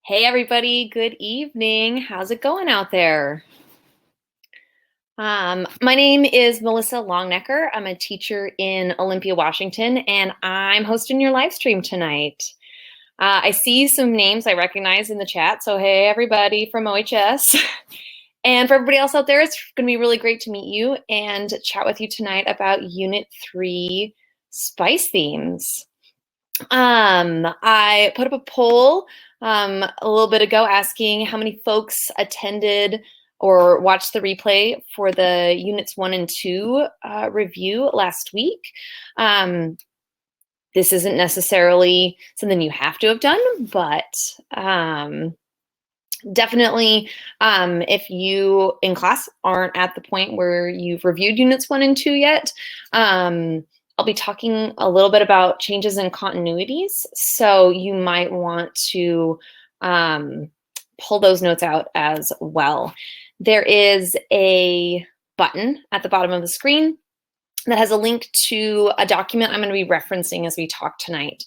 Hey everybody, good evening. How's it going out there? My name is Melissa Longnecker. I'm a teacher in Olympia, Washington, and I'm hosting your live stream tonight. I see some names I recognize in the chat, so hey everybody from OHS. And for everybody else out there, it's going to be really great to meet you and chat with you tonight about Unit 3 spice themes. I put up a poll a little bit ago asking how many folks attended or watched the replay for the Units 1 and 2 review last week. This isn't necessarily something you have to have done, but definitely if you in class aren't at the point where you've reviewed Units 1 and 2 yet, I'll be talking a little bit about changes in continuities, so you might want to pull those notes out as well. There is a button at the bottom of the screen that has a link to a document I'm going to be referencing as we talk tonight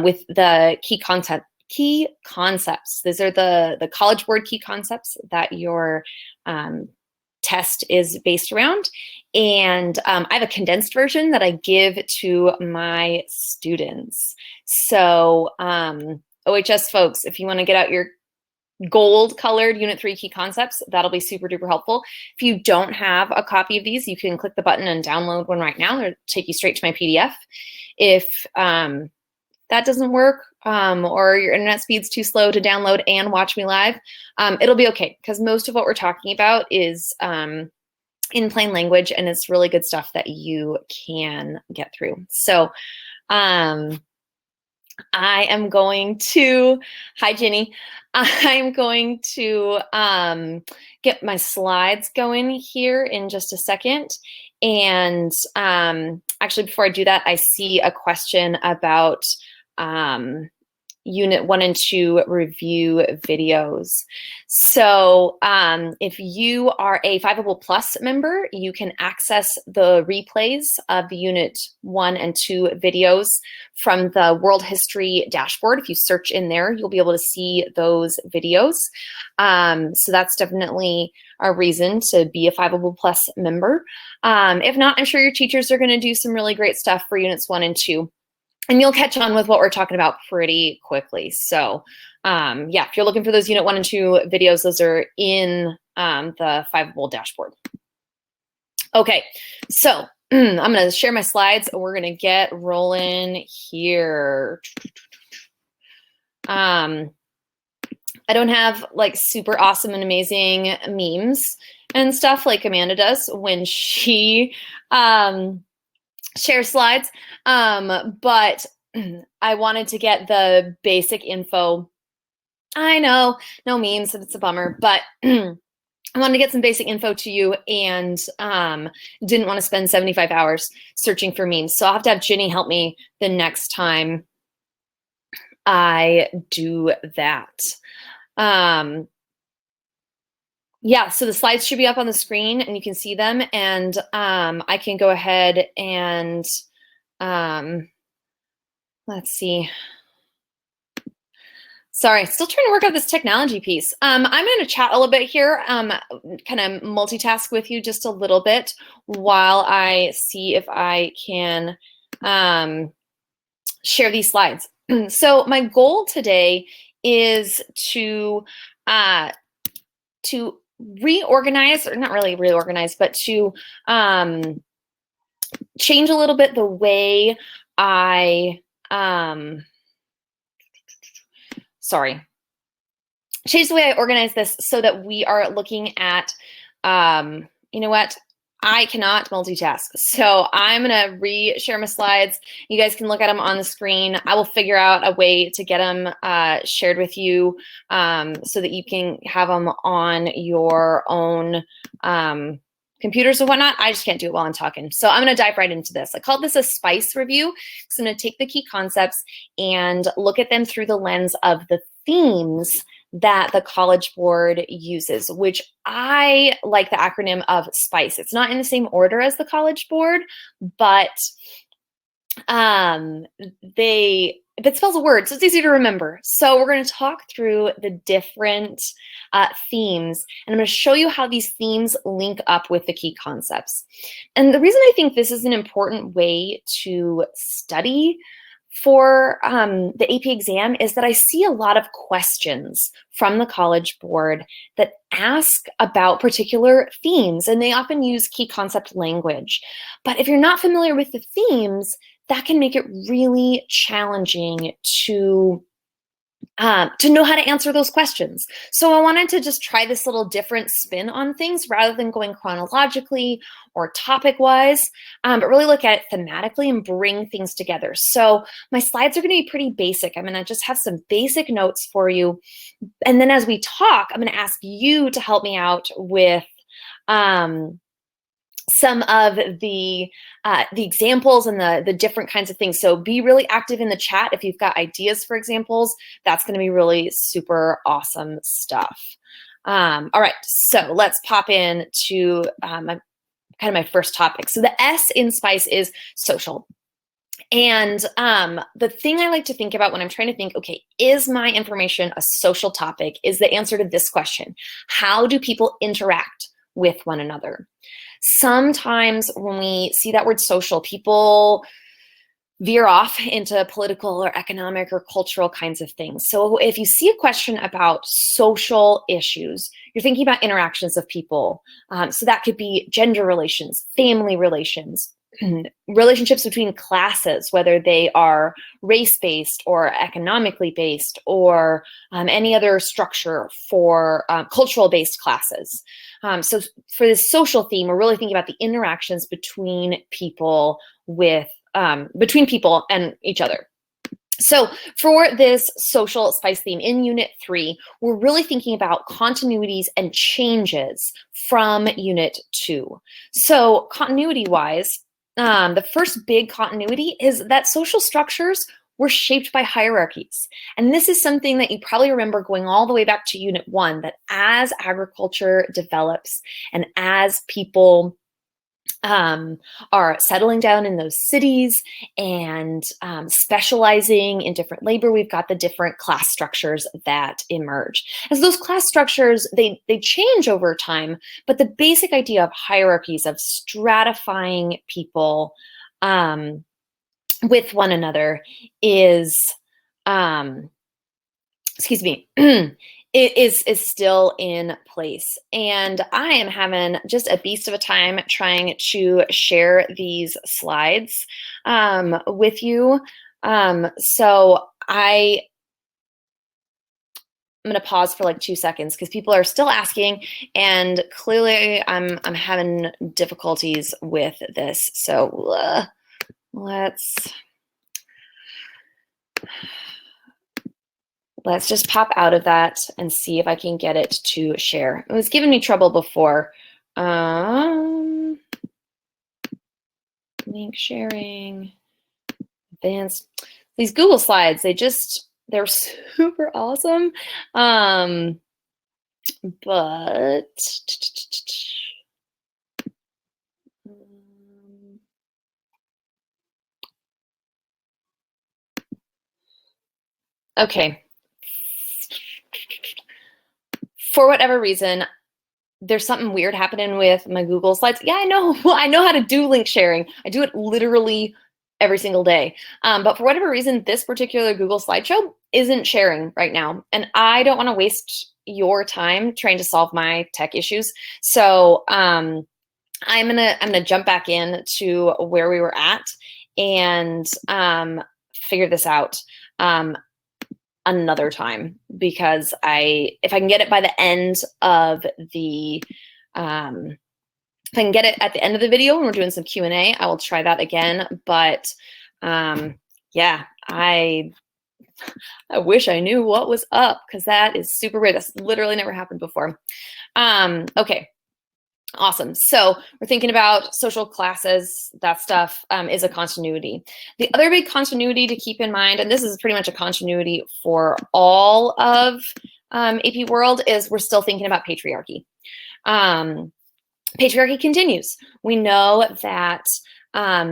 with the key concepts. These are the College Board key concepts that your test is based around. And I have a condensed version that I give to my students. So OHS folks, if you want to get out your gold colored Unit 3 key concepts, that'll be super duper helpful. If you don't have a copy of these, you can click the button and download one right now. It'll take you straight to my PDF. If that doesn't work or your internet speed's too slow to download and watch me live, it'll be okay, because most of what we're talking about is in plain language, and it's really good stuff that you can get through. So I am going to, hi Jenny, I'm going to get my slides going here in just a second. And actually, before I do that, I see a question about Unit 1 and 2 review videos. So if you are a Fiveable Plus member, you can access the replays of the Unit 1 and 2 videos from the World History dashboard. If you search in there, you'll be able to see those videos. So that's definitely a reason to be a Fiveable Plus member. If not, I'm sure your teachers are going to do some really great stuff for Units 1 and 2. And you'll catch on with what we're talking about pretty quickly. So yeah, if you're looking for those Unit 1 and 2 videos, those are in the Fiveable dashboard. Okay, so I'm gonna share my slides. We're gonna get rolling here. I don't have like super awesome and amazing memes and stuff like Amanda does when she share slides, but I wanted to get the basic info. I know, no memes, it's a bummer, but I wanted to get some basic info to you, and didn't want to spend 75 hours searching for memes. So I'll have to have Ginny help me the next time I do that. Yeah, so the slides should be up on the screen and you can see them, and I can go ahead and let's see. Sorry, still trying to work out this technology piece. I'm going to chat a little bit here, kind of multitask with you just a little bit while I see if I can share these slides. So my goal today is to reorganize, or not really reorganize, but to change a little bit the way I, change the way I organize this so that we are looking at, you know what? I cannot multitask. So I'm gonna re-share my slides. You guys can look at them on the screen. I will figure out a way to get them shared with you so that you can have them on your own computers and whatnot. I just can't do it while I'm talking. So I'm gonna dive right into this. I called this a spice review. So I'm gonna take the key concepts and look at them through the lens of the themes that the College Board uses, which I like the acronym of SPICE. It's not in the same order as the College Board, but That spells a word, so it's easy to remember. So we're going to talk through the different themes, and I'm going to show you how these themes link up with the key concepts. And the reason I think this is an important way to study for the AP exam is that I see a lot of questions from the College Board that ask about particular themes, and they often use key concept language. But if you're not familiar with the themes, that can make it really challenging to know how to answer those questions. So I wanted to just try this little different spin on things rather than going chronologically or topic-wise, but really look at it thematically and bring things together. So my slides are going to be pretty basic. I'm going to just have some basic notes for you. And then as we talk, I'm going to ask you to help me out with some of the examples and the different kinds of things. So be really active in the chat if you've got ideas for examples. That's going to be really super awesome stuff. All right, so let's pop in to my first topic. So the S in SPICE is social. And the thing I like to think about when I'm trying to think, okay, is my information a social topic, is the answer to this question. How do people interact with one another? Sometimes when we see that word social, people veer off into political or economic or cultural kinds of things. So if you see a question about social issues, you're thinking about interactions of people. So that could be gender relations, family relations, relationships between classes, whether they are race-based or economically based, or any other structure for cultural-based classes. So for this social theme, we're really thinking about the interactions between people between people and each other. So for this social SPICE theme in Unit 3, we're really thinking about continuities and changes from Unit 2. So continuity-wise, the first big continuity is that social structures were shaped by hierarchies. And this is something that you probably remember going all the way back to Unit 1, that as agriculture develops and as people are settling down in those cities and specializing in different labor, we've got the different class structures that emerge. As those class structures, they change over time, but the basic idea of hierarchies, of stratifying people with one another is, excuse me, it is still in place. And I am having just a beast of a time trying to share these slides with you. So I'm going to pause for like 2 seconds because people are still asking, and clearly I'm having difficulties with this. So let's just pop out of that and see if I can get it to share. It was giving me trouble before. Link sharing, advanced. These Google Slides, they're super awesome. But okay. For whatever reason, there's something weird happening with my Google Slides. Yeah, I know. I know how to do link sharing. I do it literally every single day. But for whatever reason, this particular Google slideshow isn't sharing right now. And I don't want to waste your time trying to solve my tech issues. So I'm gonna jump back in to where we were at and figure this out another time, because if I can get it by the end of the if I can get it at the end of the video when we're doing some Q&A, I will try that again. But yeah, I wish I knew what was up, because that is super weird. That's literally never happened before. Okay. Awesome. So we're thinking about social classes. That stuff is a continuity. The other big continuity to keep in mind, and this is pretty much a continuity for all of AP World, is we're still thinking about patriarchy. Patriarchy continues. We know that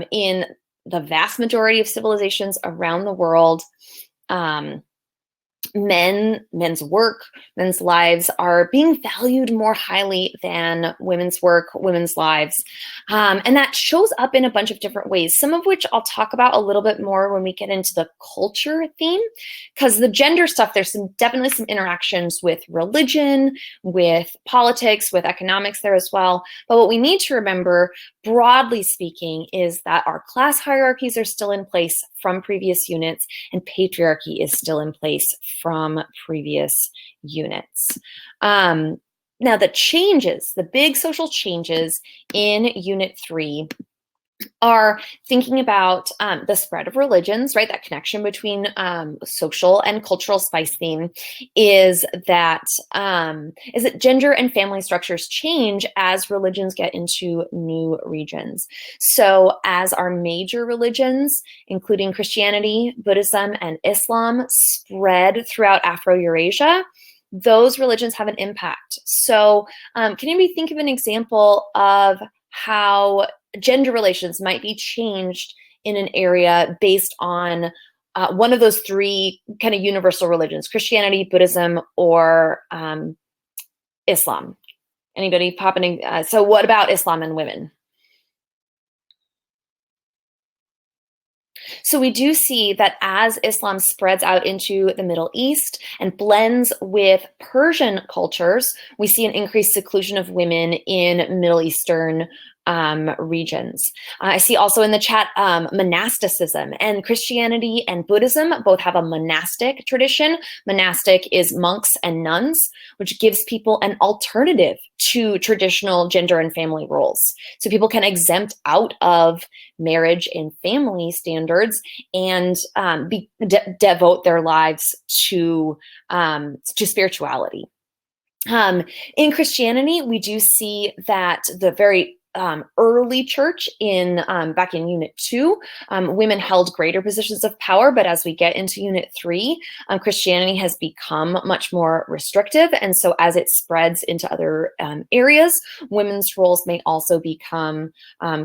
in the vast majority of civilizations around the world, men's work, men's lives are being valued more highly than women's work, women's lives. And that shows up in a bunch of different ways, some of which I'll talk about a little bit more when we get into the culture theme, because the gender stuff, there's definitely some interactions with religion, with politics, with economics there as well. But what we need to remember, broadly speaking, is that our class hierarchies are still in place from previous units, and patriarchy is still in place from previous units. Now, the changes, the big social changes in Unit 3 are thinking about the spread of religions, right? That connection between social and cultural spice theme is that gender and family structures change as religions get into new regions. So as our major religions, including Christianity, Buddhism, and Islam, spread throughout Afro-Eurasia, those religions have an impact. So can anybody think of an example of how gender relations might be changed in an area based on one of those three kind of universal religions, Christianity, Buddhism, or Islam? Anybody popping in? So what about Islam and women? So we do see that as Islam spreads out into the Middle East and blends with Persian cultures, we see an increased seclusion of women in Middle Eastern regions. I see also in the chat monasticism, and Christianity and Buddhism both have a monastic tradition. Monastic is monks and nuns, which gives people an alternative to traditional gender and family roles. So people can exempt out of marriage and family standards and devote their lives to spirituality. In Christianity, we do see that the very early church back in Unit 2, women held greater positions of power, but as we get into Unit 3, Christianity has become much more restrictive, and so as it spreads into other areas, women's roles may also become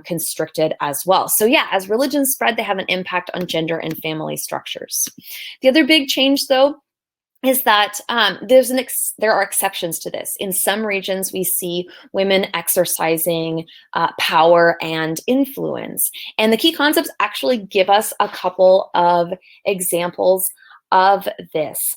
constricted as well. So yeah, as religions spread, they have an impact on gender and family structures. The other big change, though, is that there are exceptions to this. In some regions, we see women exercising power and influence. And the key concepts actually give us a couple of examples of this.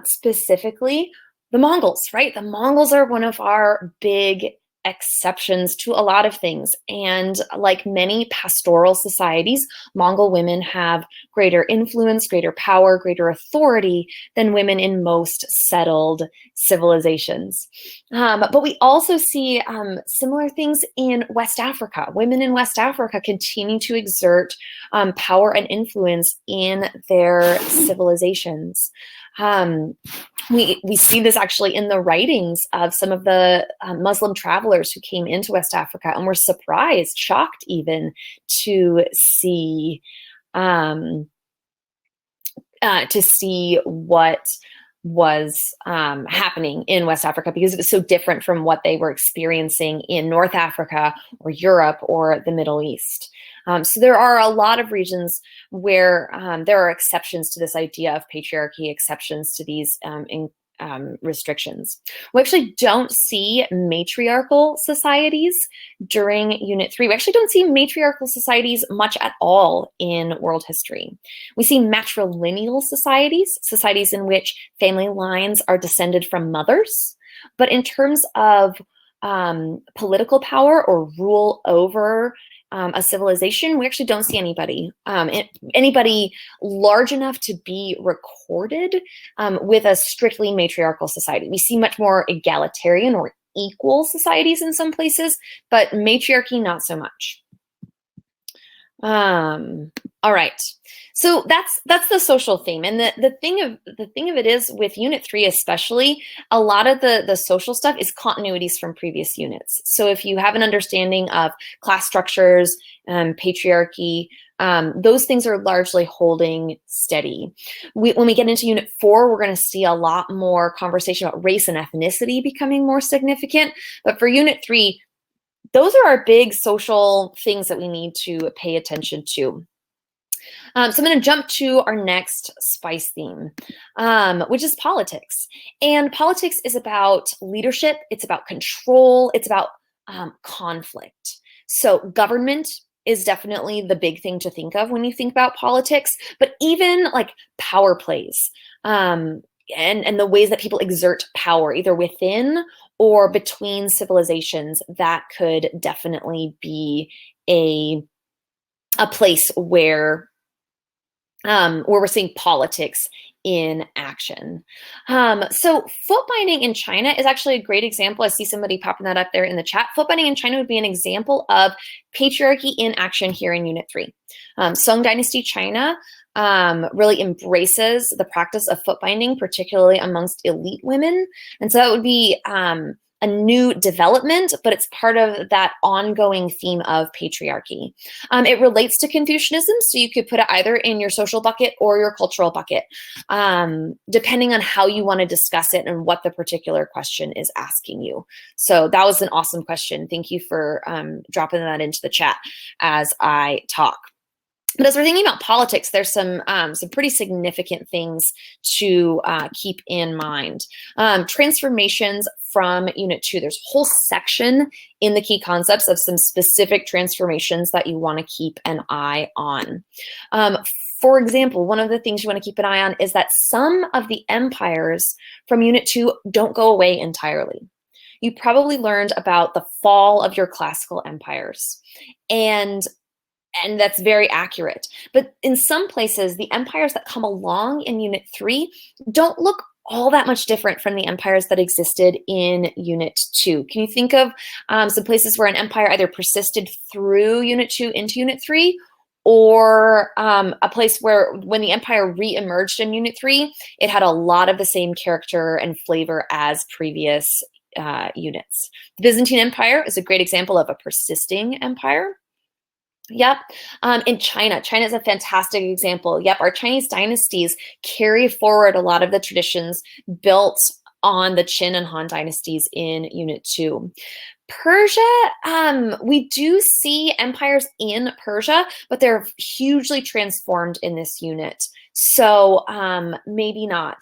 Specifically, the Mongols, right? The Mongols are one of our big exceptions to a lot of things. And like many pastoral societies, Mongol women have greater influence, greater power, greater authority than women in most settled civilizations. But we also see similar things in West Africa. Women in West Africa continue to exert power and influence in their civilizations. We see this actually in the writings of some of the Muslim travelers who came into West Africa and were surprised, shocked even, to see what was happening in West Africa, because it was so different from what they were experiencing in North Africa or Europe or the Middle East. So there are a lot of regions where there are exceptions to this idea of patriarchy, exceptions to these restrictions. We actually don't see matriarchal societies during Unit 3. We actually don't see matriarchal societies much at all in world history. We see matrilineal societies, societies in which family lines are descended from mothers. But in terms of political power or rule over a civilization, we actually don't see anybody large enough to be recorded with a strictly matriarchal society. We see much more egalitarian or equal societies in some places, but matriarchy, not so much. All right, so that's the social theme, and the thing of it is, with Unit 3 especially, a lot of the social stuff is continuities from previous units. So if you have an understanding of class structures, patriarchy, those things are largely holding steady. When we get into Unit 4, we're going to see a lot more conversation about race and ethnicity becoming more significant. But for Unit 3, those are our big social things that we need to pay attention to. So I'm going to jump to our next spice theme, which is politics. And politics is about leadership. It's about control. It's about conflict. So government is definitely the big thing to think of when you think about politics, but even like power plays and the ways that people exert power, either within or between civilizations, that could definitely be a place where we're seeing politics in action. So foot binding in China is actually a great example. I see somebody popping that up there in the chat. Foot binding in China would be an example of patriarchy in action here in Unit 3. Song Dynasty China really embraces the practice of foot binding, particularly amongst elite women. And so that would be a new development, but it's part of that ongoing theme of patriarchy. It relates to Confucianism, so you could put it either in your social bucket or your cultural bucket, depending on how you want to discuss it and what the particular question is asking you. So that was an awesome question. Thank you for dropping that into the chat as I talk. But as we're thinking about politics, there's some pretty significant things to keep in mind. Transformations from Unit 2. There's a whole section in the key concepts of some specific transformations that you want to keep an eye on. For example, one of the things you want to keep an eye on is that some of the empires from Unit 2 don't go away entirely. You probably learned about the fall of your classical empires, and that's very accurate. But in some places, the empires that come along in Unit 3 don't look all that much different from the empires that existed in Unit 2. Can you think of some places where an empire either persisted through Unit 2 into Unit 3, or a place where when the empire re-emerged in Unit 3, it had a lot of the same character and flavor as previous units? The Byzantine Empire is a great example of a persisting empire. Yep. In China is a fantastic example. Yep. Our Chinese dynasties carry forward a lot of the traditions built on the Qin and Han dynasties in Unit 2. Persia, we do see empires in Persia, but they're hugely transformed in this unit. So maybe not.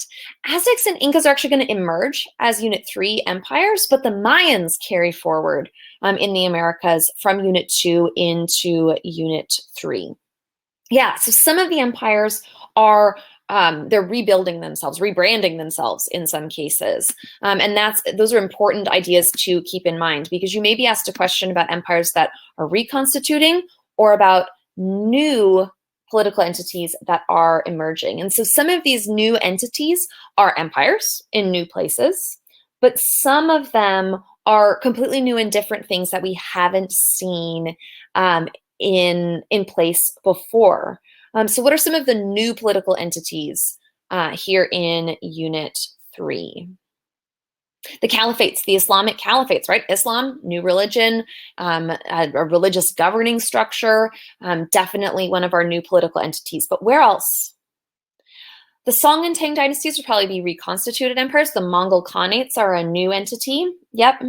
Aztecs and Incas are actually going to emerge as Unit 3 empires, but the Mayans carry forward in the Americas from Unit 2 into Unit 3. Yeah, so some of the empires are they're rebuilding themselves, rebranding themselves in some cases. And those are important ideas to keep in mind, because you may be asked a question about empires that are reconstituting or about new political entities that are emerging. And so some of these new entities are empires in new places, but some of them are completely new and different things that we haven't seen in place before. So what are some of the new political entities here in Unit 3? The caliphates, the Islamic caliphates, right? Islam, new religion, a religious governing structure, definitely one of our new political entities. But where else? The Song and Tang dynasties would probably be reconstituted empires. The Mongol Khanates are a new entity. Yep.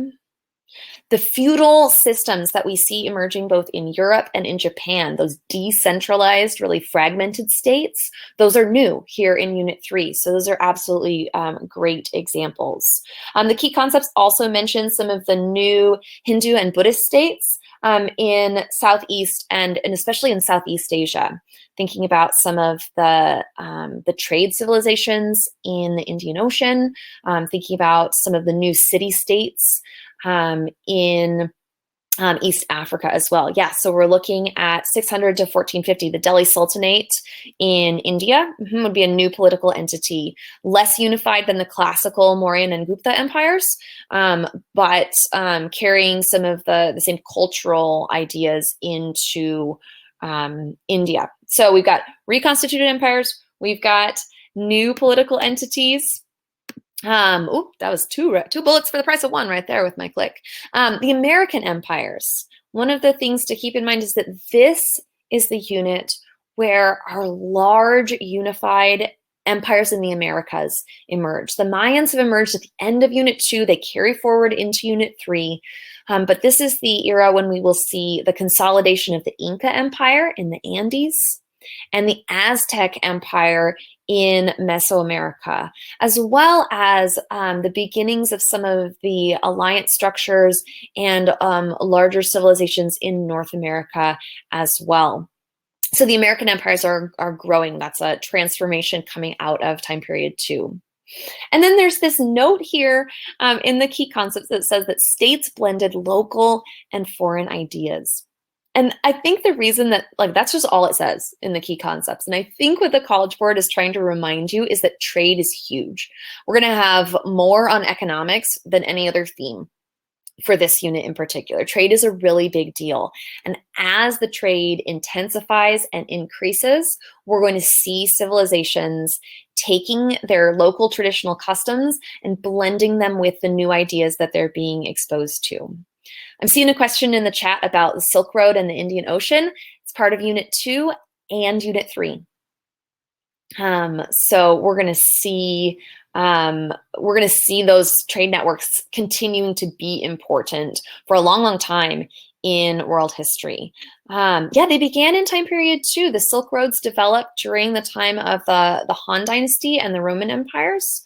The feudal systems that we see emerging both in Europe and in Japan, those decentralized, really fragmented states, those are new here in Unit 3. So those are absolutely great examples. The key concepts also mention some of the new Hindu and Buddhist states in Southeast and especially in Southeast Asia. Thinking about some of the trade civilizations in the Indian Ocean, thinking about some of the new city-states in East Africa as well. Yeah, so we're looking at 600 to 1450. The Delhi Sultanate in India would be a new political entity, less unified than the classical Mauryan and Gupta empires, but carrying some of the same cultural ideas into India. So we've got reconstituted empires, we've got new political entities. Oh, that was two bullets for the price of one right there with my click. The American empires. One of the things to keep in mind is that this is the unit where our large unified empires in the Americas emerge. The Mayans have emerged at the end of Unit 2. They carry forward into Unit 3. But this is the era when we will see the consolidation of the Inca Empire in the Andes. and the Aztec Empire in Mesoamerica, as well as the beginnings of some of the alliance structures and larger civilizations in North America as well. So the American empires are growing. That's a transformation coming out of time period 2. And then there's this note here in the key concepts that says that states blended local and foreign ideas. And I think the reason that, like, that's just all it says in the key concepts. And I think what the College Board is trying to remind you is that trade is huge. We're going to have more on economics than any other theme for this unit in particular. Trade is a really big deal. And as the trade intensifies and increases, we're going to see civilizations taking their local traditional customs and blending them with the new ideas that they're being exposed to. I'm seeing a question in the chat about the Silk Road and the Indian Ocean. It's part of Unit 2 and Unit 3. So we're going to see those trade networks continuing to be important for a long, long time in world history. Yeah, they began in time period 2. The Silk Roads developed during the time of the Han Dynasty and the Roman empires,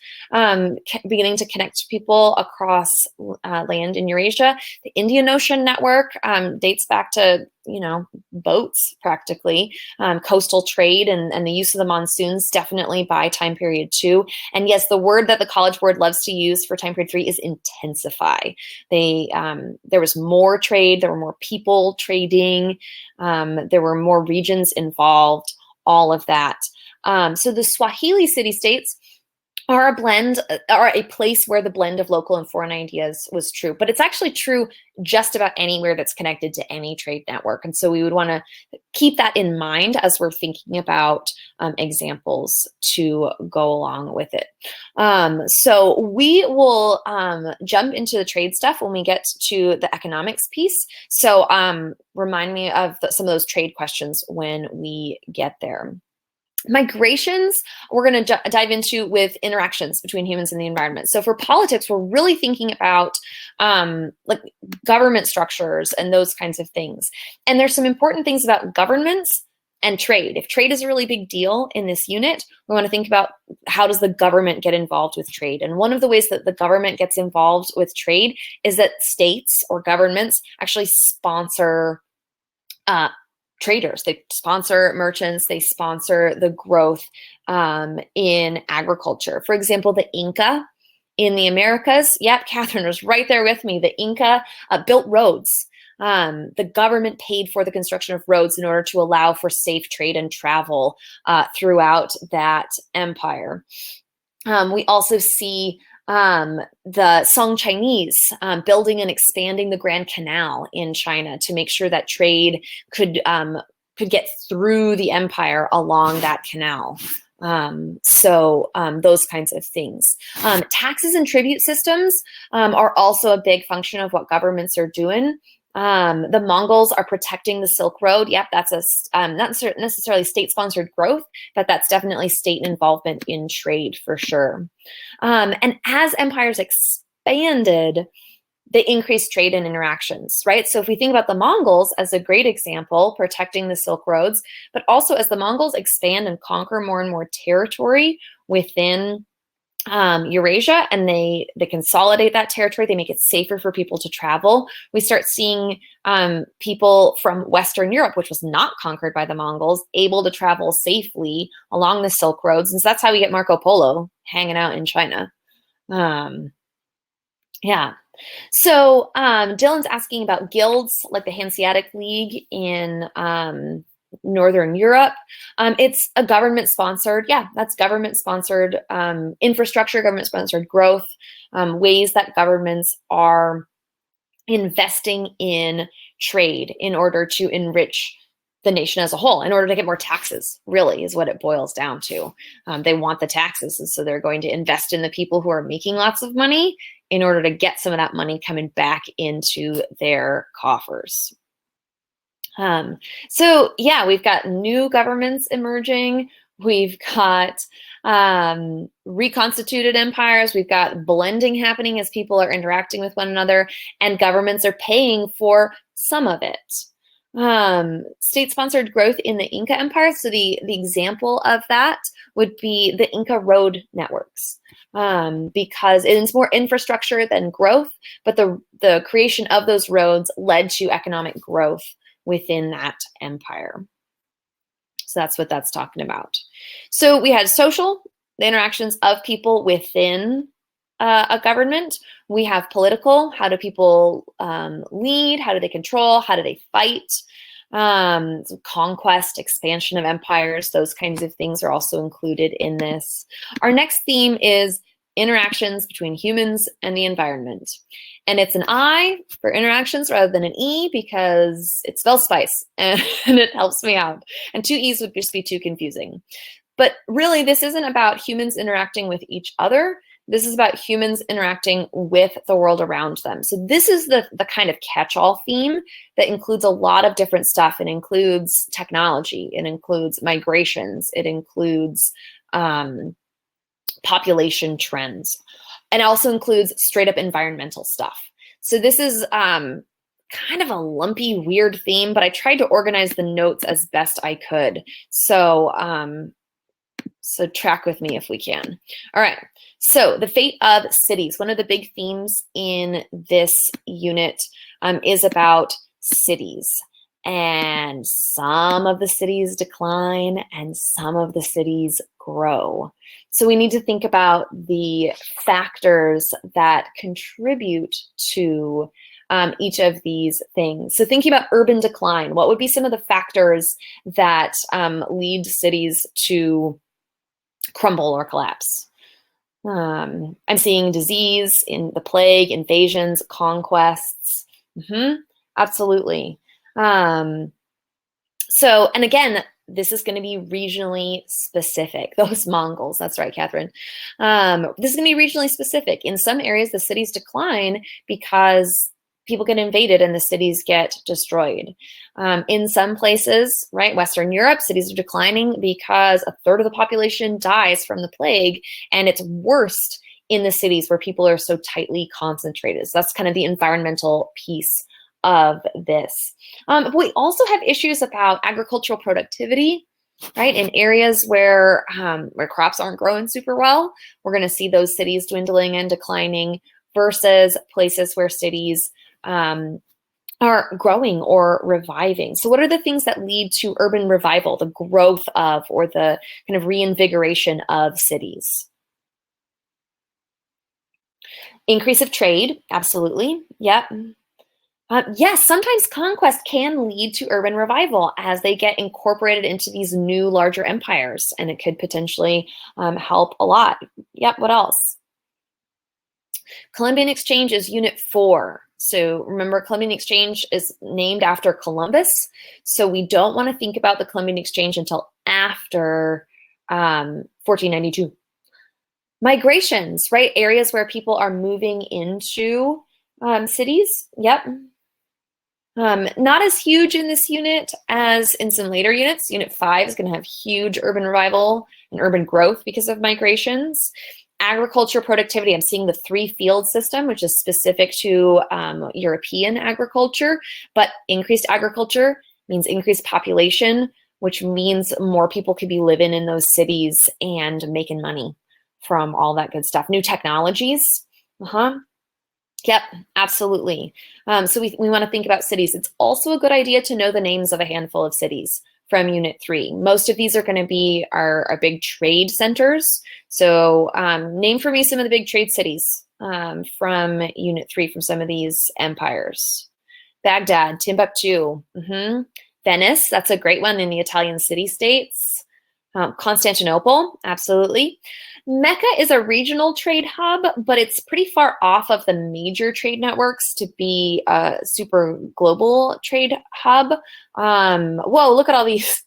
beginning to connect people across land in Eurasia. The Indian Ocean network dates back to, boats practically, coastal trade and the use of the monsoons definitely by time period 2. And yes, the word that the College Board loves to use for time period 3 is intensify. There was more trade, there were more people trading, there were more regions involved, all of that. So the Swahili city-states are a place where the blend of local and foreign ideas was true. But it's actually true just about anywhere that's connected to any trade network. And so we would want to keep that in mind as we're thinking about examples to go along with it. So we will jump into the trade stuff when we get to the economics piece. So remind me of some of those trade questions when we get there. Migrations, we're going to dive into with interactions between humans and the environment. So for politics, we're really thinking about like government structures and those kinds of things. And there's some important things about governments and trade. If trade is a really big deal in this unit, we want to think about how does the government get involved with trade. And one of the ways that the government gets involved with trade is that states or governments actually sponsor traders. They sponsor merchants, they sponsor the growth in agriculture. For example, the Inca in the Americas, yep, Catherine was right there with me. The Inca built roads. The government paid for the construction of roads in order to allow for safe trade and travel throughout that empire. We also see the Song Chinese building and expanding the Grand Canal in China to make sure that trade could get through the empire along that canal. So those kinds of things. Taxes and tribute systems are also a big function of what governments are doing. The Mongols are protecting the Silk Road. Yep, that's not necessarily state-sponsored growth, but that's definitely state involvement in trade for sure. And as empires expanded, they increased trade and interactions, right? So if we think about the Mongols as a great example, protecting the Silk Roads, but also as the Mongols expand and conquer more and more territory within Eurasia, and they consolidate that territory, they make it safer for people to travel. We start seeing people from Western Europe, which was not conquered by the Mongols, able to travel safely along the Silk Roads. And so that's how we get Marco Polo hanging out in China. Yeah. So Dylan's asking about guilds like the Hanseatic League in Northern Europe. It's a government-sponsored, that's government-sponsored infrastructure, government-sponsored growth, ways that governments are investing in trade in order to enrich the nation as a whole, in order to get more taxes, really, is what it boils down to. They want the taxes, and so they're going to invest in the people who are making lots of money in order to get some of that money coming back into their coffers. So yeah, we've got new governments emerging. We've got reconstituted empires. We've got blending happening as people are interacting with one another, and governments are paying for some of it. State-sponsored growth in the Inca Empire. So the example of that would be the Inca road networks, because it's more infrastructure than growth, but the creation of those roads led to economic growth within that empire. So that's what that's talking about. So we had social, the interactions of people within a government. We have political, how do people lead? How do they control? How do they fight? Conquest, expansion of empires, those kinds of things are also included in this. Our next theme is interactions between humans and the environment. And it's an I for interactions rather than an E because it spells spice and it helps me out. And two E's would just be too confusing. But really, this isn't about humans interacting with each other. This is about humans interacting with the world around them. So this is the kind of catch-all theme that includes a lot of different stuff. It includes technology. It includes migrations. It includes population trends. And it also includes straight up environmental stuff. So this is kind of a lumpy, weird theme, but I tried to organize the notes as best I could. So, so track with me if we can. All right. So the fate of cities. One of the big themes in this unit is about cities. And some of the cities decline and some of the cities grow. So we need to think about the factors that contribute to each of these things. So thinking about urban decline, what would be some of the factors that lead cities to crumble or collapse? I'm seeing disease, in the plague, invasions, conquests. Absolutely. And again, this is going to be regionally specific. Those Mongols, that's right, Catherine. This is going to be regionally specific. In some areas, the cities decline because people get invaded and the cities get destroyed. In some places, right, Western Europe, cities are declining because a third of the population dies from the plague, and it's worst in the cities where people are so tightly concentrated. So that's kind of the environmental piece of this. But we also have issues about agricultural productivity, right? In areas where crops aren't growing super well, we're going to see those cities dwindling and declining versus places where cities are growing or reviving. So what are the things that lead to urban revival, the growth of, or the kind of reinvigoration of cities? Increase of trade, absolutely. Yep. Yes, sometimes conquest can lead to urban revival as they get incorporated into these new larger empires, and it could potentially help a lot. Yep, what else? Columbian Exchange is Unit 4. So remember, Columbian Exchange is named after Columbus. So we don't want to think about the Columbian Exchange until after 1492. Migrations, right? Areas where people are moving into cities. Yep. Not as huge in this unit as in some later units. Unit 5 is going to have huge urban revival and urban growth because of migrations. Agriculture productivity, I'm seeing the 3-field system, which is specific to European agriculture, but increased agriculture means increased population, which means more people could be living in those cities and making money from all that good stuff. New technologies. Yep, absolutely. So we want to think about cities. It's also a good idea to know the names of a handful of cities from Unit 3. Most of these are going to be our big trade centers. So name for me some of the big trade cities from Unit 3 from some of these empires. Baghdad, Timbuktu, Venice, that's a great one in the Italian city-states. Constantinople, absolutely. Mecca is a regional trade hub, but it's pretty far off of the major trade networks to be a super global trade hub. Whoa, look at all these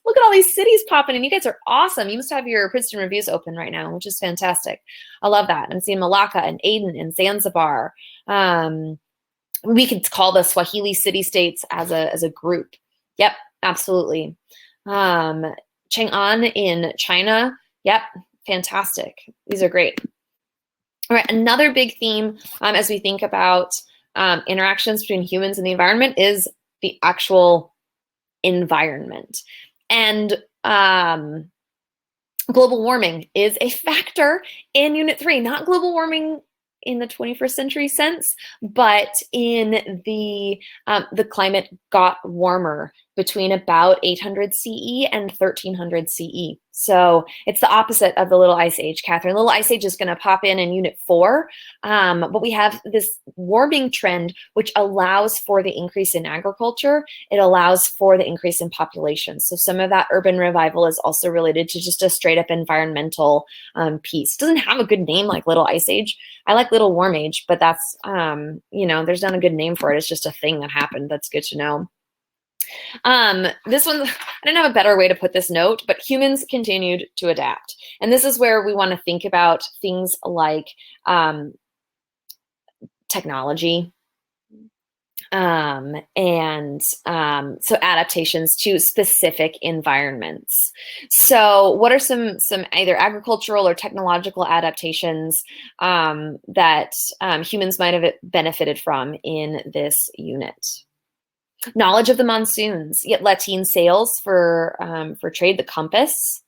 cities popping in. You guys are awesome. You must have your Princeton reviews open right now, which is fantastic. I love that. I'm seeing Malacca and Aden and Zanzibar. We could call the Swahili city-states as a group. Yep, absolutely. Chang'an in China. Yep, fantastic. These are great. All right, another big theme as we think about interactions between humans and the environment is the actual environment. And global warming is a factor in Unit 3, not global warming in the 21st century sense, but in the climate got warmer between about 800 CE and 1300 CE. So it's the opposite of the Little Ice Age, Catherine. Little Ice Age is going to pop in Unit 4, but we have this warming trend, which allows for the increase in agriculture. It allows for the increase in population. So some of that urban revival is also related to just a straight up environmental piece. It doesn't have a good name like Little Ice Age. I like Little Warm Age, but that's, there's not a good name for it. It's just a thing that happened. That's good to know. This one, I don't have a better way to put this note, but humans continued to adapt. And this is where we want to think about things like technology, so adaptations to specific environments. So what are some either agricultural or technological adaptations that humans might have benefited from in this unit? Knowledge of the monsoons, yet Latin sails for trade, the compass.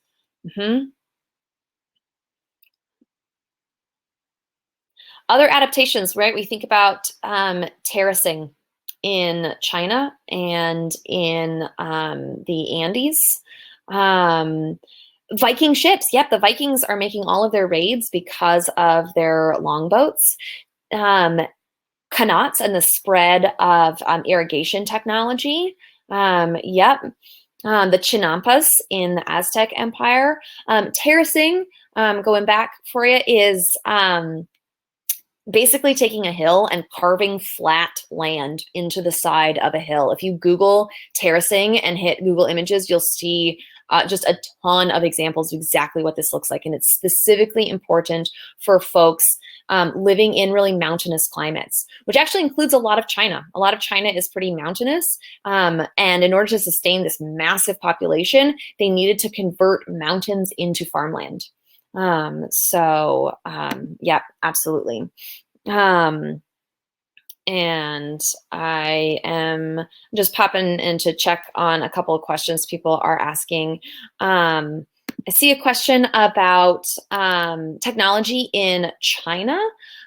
Other adaptations, right? We think about terracing in China and in the Andes. Viking ships, yep, the Vikings are making all of their raids because of their longboats. Qanats and the spread of irrigation technology. The Chinampas in the Aztec Empire. Terracing, going back for you, is basically taking a hill and carving flat land into the side of a hill. If you Google terracing and hit Google Images, you'll see just a ton of examples of exactly what this looks like. And it's specifically important for folks living in really mountainous climates, which actually includes a lot of China. A lot of China is pretty mountainous. And in order to sustain this massive population, they needed to convert mountains into farmland. Yeah, absolutely. And I am just popping in to check on a couple of questions people are asking. I see a question about technology in China.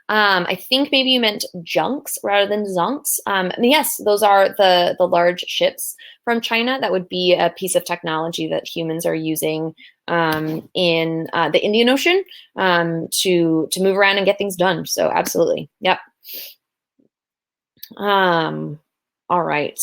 I think maybe you meant junks rather than zonks. Yes, those are the large ships from China. That would be a piece of technology that humans are using in the Indian Ocean to move around and get things done. So absolutely, yep. All right.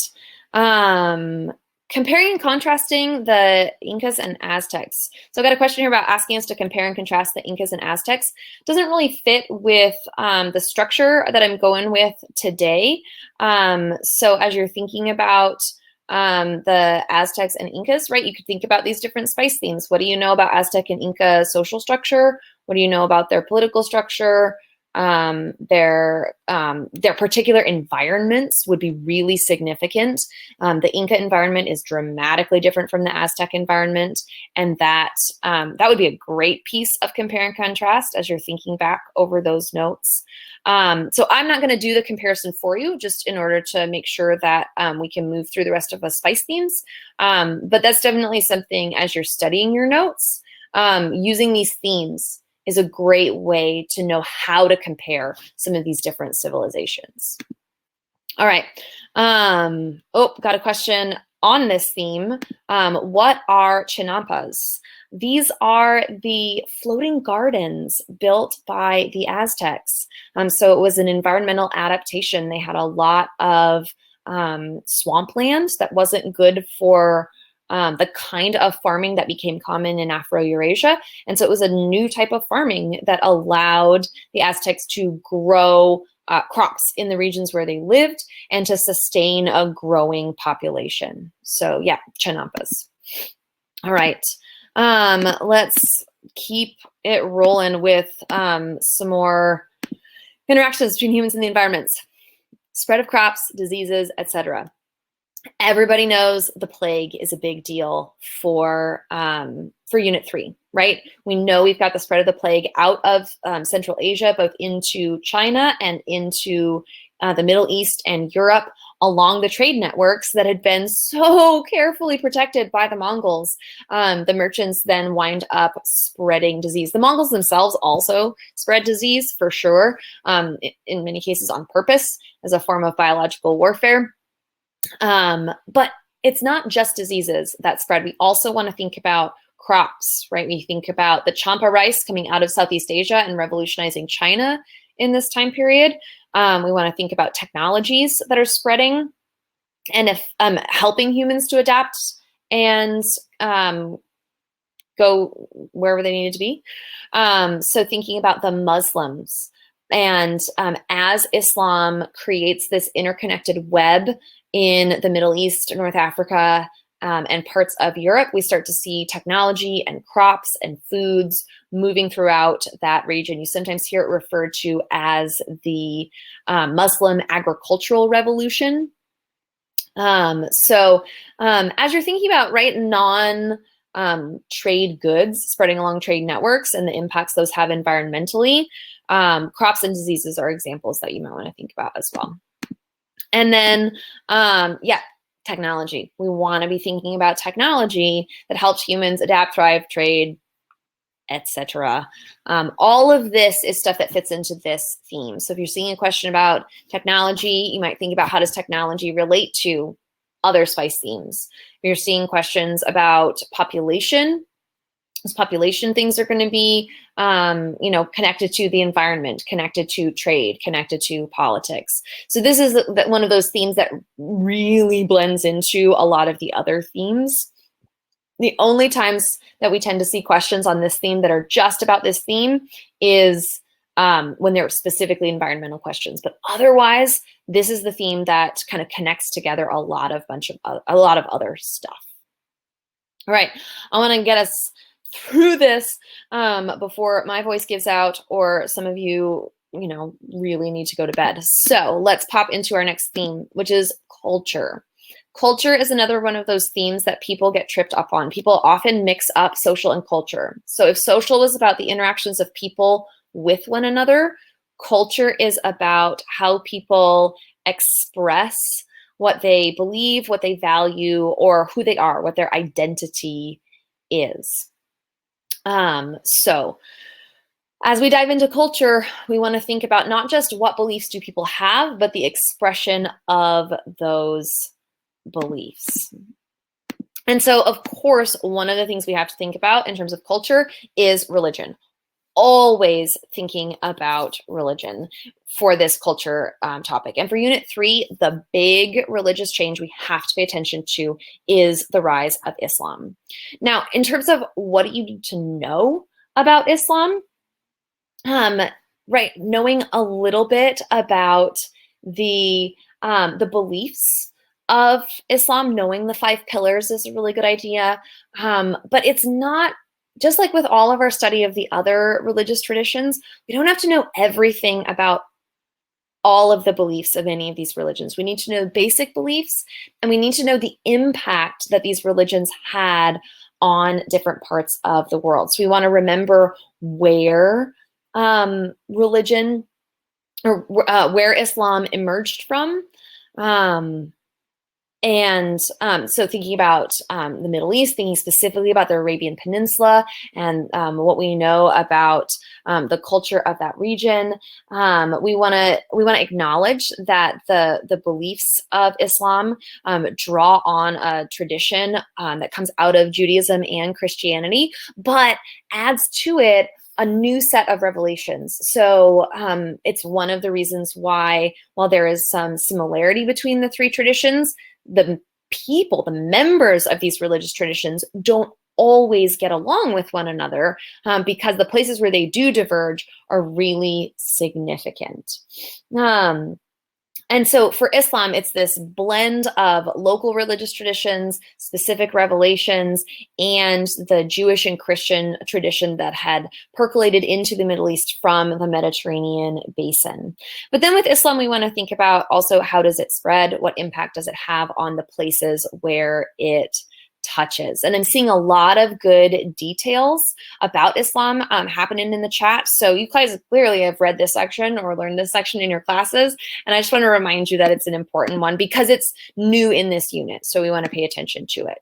Comparing and contrasting the Incas and Aztecs. So I got a question here about asking us to compare and contrast the Incas and Aztecs. Doesn't really fit with the structure that I'm going with today. So as you're thinking about the Aztecs and Incas, right, you could think about these different spice themes. What do you know about Aztec and Inca social structure? What do you know about their political structure? Their particular environments would be really significant. The Inca environment is dramatically different from the Aztec environment, and that would be a great piece of compare and contrast as you're thinking back over those notes. So I'm not going to do the comparison for you, just in order to make sure that we can move through the rest of the spice themes. But that's definitely something as you're studying your notes, using these themes is a great way to know how to compare some of these different civilizations. All right. Got a question on this theme. What are chinampas? These are the floating gardens built by the Aztecs. So it was an environmental adaptation. They had a lot of swampland that wasn't good for the kind of farming that became common in Afro-Eurasia. And so it was a new type of farming that allowed the Aztecs to grow crops in the regions where they lived and to sustain a growing population. So yeah, chinampas. All right, let's keep it rolling with some more interactions between humans and the environments. Spread of crops, diseases, etc. Everybody knows the plague is a big deal for Unit 3, right? We know we've got the spread of the plague out of Central Asia, both into China and into the Middle East and Europe. along the trade networks that had been so carefully protected by the Mongols. The merchants then wind up spreading disease. The Mongols themselves also spread disease for sure, in many cases on purpose as a form of biological warfare. But it's not just diseases that spread. We also want to think about crops, right? We think about the champa rice coming out of Southeast Asia and revolutionizing China in this time period. We want to think about technologies that are spreading and if helping humans to adapt and go wherever they needed to be. So thinking about the Muslims, and as Islam creates this interconnected web in the Middle East, North Africa, and parts of Europe, we start to see technology and crops and foods moving throughout that region. You sometimes hear it referred to as the Muslim agricultural revolution. So as you're thinking about, right, trade goods spreading along trade networks and the impacts those have environmentally, crops and diseases are examples that you might want to think about as well. And then, technology. We want to be thinking about technology that helps humans adapt, thrive, trade, etc. All of this is stuff that fits into this theme. So if you're seeing a question about technology, you might think about how does technology relate to other spice themes. If you're seeing questions about population, those population things are going to be, connected to the environment, connected to trade, connected to politics. So this is one of those themes that really blends into a lot of the other themes. The only times that we tend to see questions on this theme that are just about this theme is when they're specifically environmental questions. But otherwise, this is the theme that kind of connects together a lot of other stuff. All right, I want to get us through this before my voice gives out or some of you, really need to go to bed. So let's pop into our next theme, which is culture. Culture is another one of those themes that people get tripped up on. People often mix up social and culture. So if social was about the interactions of people with one another, culture is about how people express what they believe, what they value, or who they are, what their identity is. So as we dive into culture, we want to think about not just what beliefs do people have, but the expression of those beliefs. And so, of course, one of the things we have to think about in terms of culture is religion. Always thinking about religion for this culture topic. And for Unit 3, the big religious change we have to pay attention to is the rise of Islam. Now, in terms of what do you need to know about Islam, right, knowing a little bit about the beliefs of Islam, knowing the 5 pillars is a really good idea, but it's not, just like with all of our study of the other religious traditions, we don't have to know everything about all of the beliefs of any of these religions. We need to know basic beliefs, and we need to know the impact that these religions had on different parts of the world. So we want to remember where religion or where Islam emerged from. So thinking about the Middle East, thinking specifically about the Arabian Peninsula and what we know about the culture of that region, we want to acknowledge that the beliefs of Islam draw on a tradition that comes out of Judaism and Christianity, but adds to it a new set of revelations. So it's one of the reasons why, while there is some similarity between the 3 traditions, the people, the members of these religious traditions don't always get along with one another because the places where they do diverge are really significant. And so for Islam, it's this blend of local religious traditions, specific revelations, and the Jewish and Christian tradition that had percolated into the Middle East from the Mediterranean basin. But then with Islam, we want to think about also how does it spread? What impact does it have on the places where it touches. And I'm seeing a lot of good details about Islam happening in the chat. So you guys clearly have read this section or learned this section in your classes. And I just want to remind you that it's an important one because it's new in this unit. So we want to pay attention to it.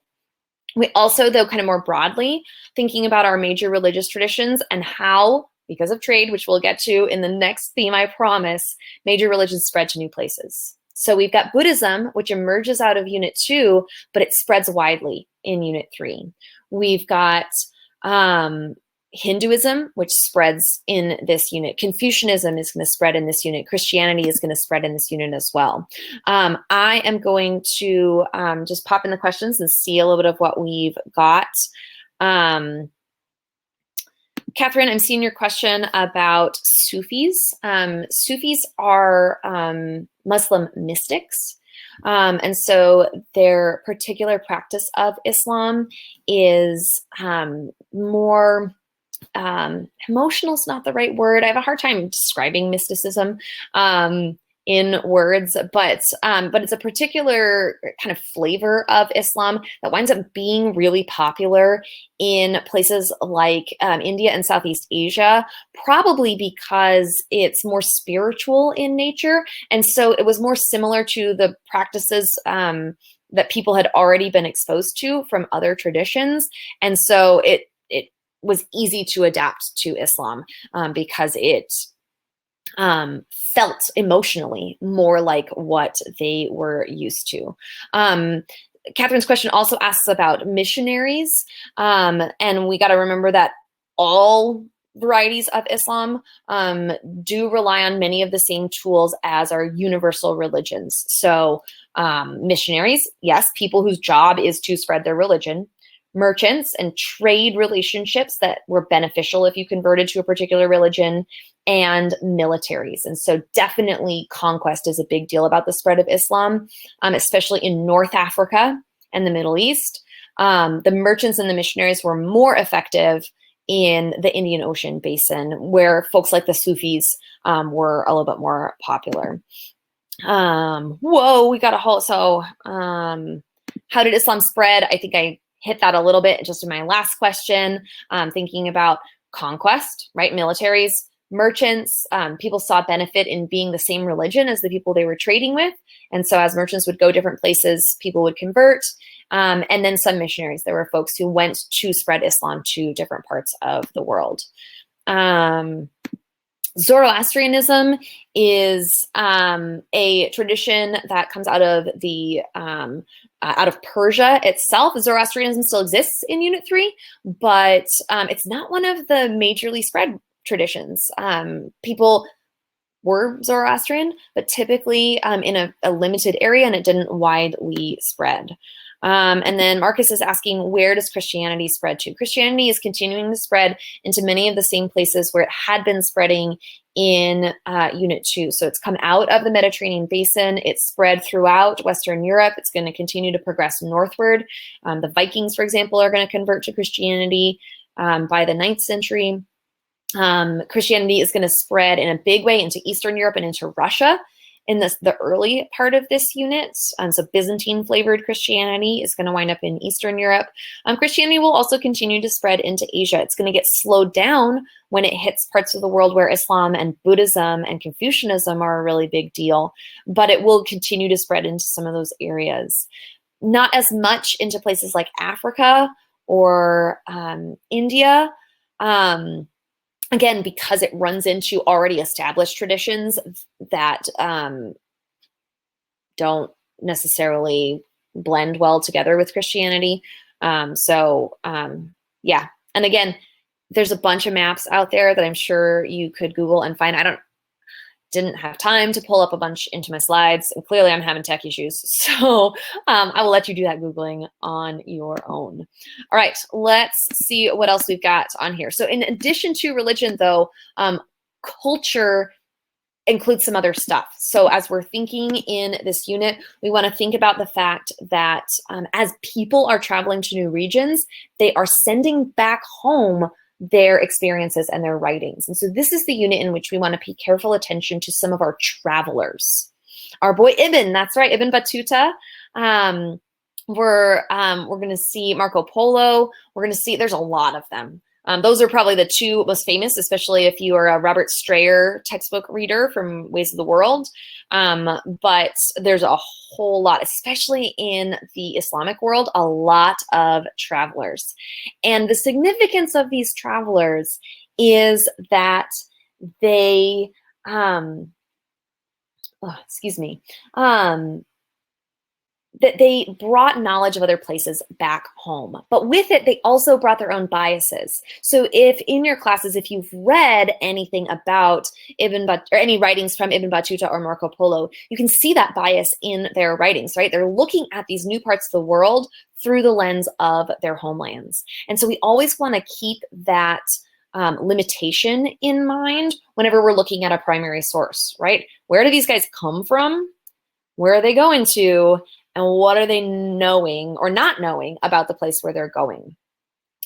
We also, though, kind of more broadly, thinking about our major religious traditions and how, because of trade, which we'll get to in the next theme, I promise, major religions spread to new places. So we've got Buddhism, which emerges out of Unit 2, but it spreads widely in Unit 3. We've got Hinduism, which spreads in this unit. Confucianism is going to spread in this unit. Christianity is going to spread in this unit as well. I am going to just pop in the questions and see a little bit of what we've got. Catherine, I'm seeing your question about Sufis. Sufis are Muslim mystics. And so their particular practice of Islam is more emotional is not the right word. I have a hard time describing mysticism in words, but it's a particular kind of flavor of Islam that winds up being really popular in places like India and Southeast Asia, probably because it's more spiritual in nature. And so it was more similar to the practices that people had already been exposed to from other traditions. And so it was easy to adapt to Islam because it felt emotionally more like what they were used to. Catherine's question also asks about missionaries, and we got to remember that all varieties of Islam do rely on many of the same tools as our universal religions. So missionaries, yes, people whose job is to spread their religion. Merchants and trade relationships that were beneficial if you converted to a particular religion, and militaries. And so definitely conquest is a big deal about the spread of Islam, especially in North Africa and the Middle East. The merchants and the missionaries were more effective in the Indian Ocean basin, where folks like the Sufis were a little bit more popular. Whoa, we got a whole, so how did Islam spread? I think I hit that a little bit just in my last question, thinking about conquest, right? Militaries, merchants, people saw benefit in being the same religion as the people they were trading with. And so as merchants would go different places, people would convert. And then some missionaries. There were folks who went to spread Islam to different parts of the world. Zoroastrianism is a tradition that comes out of the out of Persia itself. Zoroastrianism still exists in Unit 3, but it's not one of the majorly spread traditions. People were Zoroastrian, but typically in a limited area, and it didn't widely spread. And then Marcus is asking, where does Christianity spread to? Christianity is continuing to spread into many of the same places where it had been spreading in Unit 2. So it's come out of the Mediterranean basin. It's spread throughout Western Europe. It's going to continue to progress northward. The Vikings, for example, are going to convert to Christianity by the 9th century. Christianity is going to spread in a big way into Eastern Europe and into Russia in the early part of this unit. So Byzantine flavored Christianity is going to wind up in Eastern Europe. Christianity will also continue to spread into Asia. It's going to get slowed down when it hits parts of the world where Islam and Buddhism and Confucianism are a really big deal, but it will continue to spread into some of those areas. Not as much into places like Africa or India. Again, because it runs into already established traditions that don't necessarily blend well together with Christianity. Yeah. And again, there's a bunch of maps out there that I'm sure you could Google and find. Didn't have time to pull up a bunch into my slides, and clearly I'm having tech issues. So I will let you do that Googling on your own. All right, let's see what else we've got on here. So in addition to religion though, culture includes some other stuff. So as we're thinking in this unit, we want to think about the fact that as people are traveling to new regions, they are sending back home their experiences and their writings. And so this is the unit in which we want to pay careful attention to some of our travelers. Our boy Ibn, that's right, Ibn Battuta we're going to see Marco Polo. We're going to see, there's a lot of them. Those are probably the two most famous, especially if you are a Robert Strayer textbook reader from Ways of the World. But there's a whole lot, especially in the Islamic world, a lot of travelers. And the significance of these travelers is that they, that they brought knowledge of other places back home. But with it, they also brought their own biases. So if in your classes, if you've read anything about or any writings from Ibn Battuta or Marco Polo, you can see that bias in their writings, right? They're looking at these new parts of the world through the lens of their homelands. And so we always want to keep that limitation in mind whenever we're looking at a primary source, right? Where do these guys come from? Where are they going to? And what are they knowing or not knowing about the place where they're going?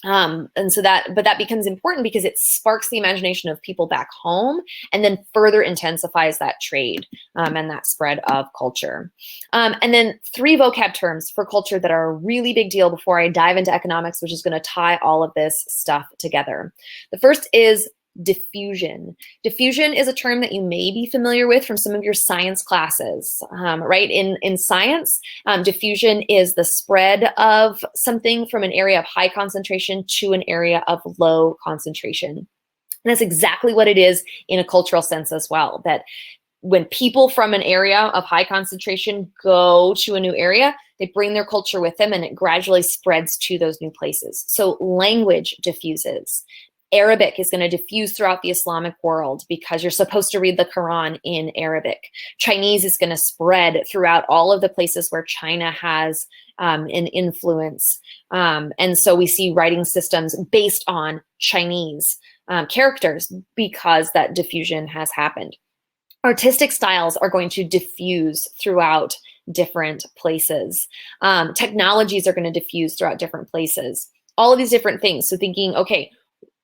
But that becomes important because it sparks the imagination of people back home and then further intensifies that trade and that spread of culture. And then 3 vocab terms for culture that are a really big deal before I dive into economics, which is going to tie all of this stuff together. The first is diffusion. Diffusion is a term that you may be familiar with from some of your science classes, right? In science, diffusion is the spread of something from an area of high concentration to an area of low concentration. And that's exactly what it is in a cultural sense as well, that when people from an area of high concentration go to a new area, they bring their culture with them and it gradually spreads to those new places. So language diffuses. Arabic is going to diffuse throughout the Islamic world because you're supposed to read the Quran in Arabic. Chinese is going to spread throughout all of the places where China has an influence. And so we see writing systems based on Chinese characters because that diffusion has happened. Artistic styles are going to diffuse throughout different places. Technologies are going to diffuse throughout different places. All of these different things. So thinking, okay,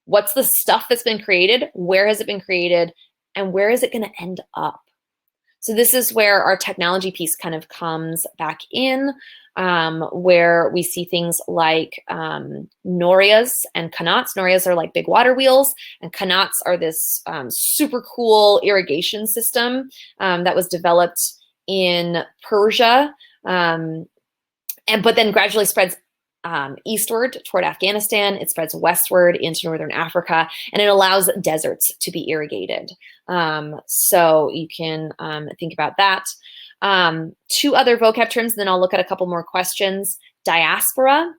what's the stuff that's been created? Where has it been created? And where is it going to end up? So this is where our technology piece kind of comes back in, where we see things like norias and qanats. Norias are like big water wheels, and qanats are this super cool irrigation system that was developed in Persia, but then gradually spreads eastward toward Afghanistan. It spreads westward into northern Africa, and it allows deserts to be irrigated. So you can think about that. 2 other vocab terms, and then I'll look at a couple more questions. Diaspora.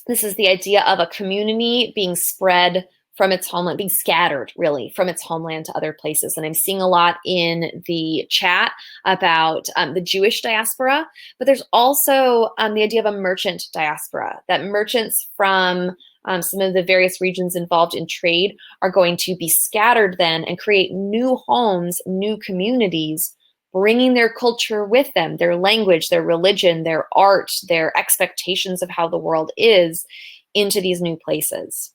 This is the idea of a community being spread from its homeland, being scattered really from its homeland to other places. And I'm seeing a lot in the chat about the Jewish diaspora, but there's also the idea of a merchant diaspora, that merchants from some of the various regions involved in trade are going to be scattered then and create new homes, new communities, bringing their culture with them, their language, their religion, their art, their expectations of how the world is into these new places.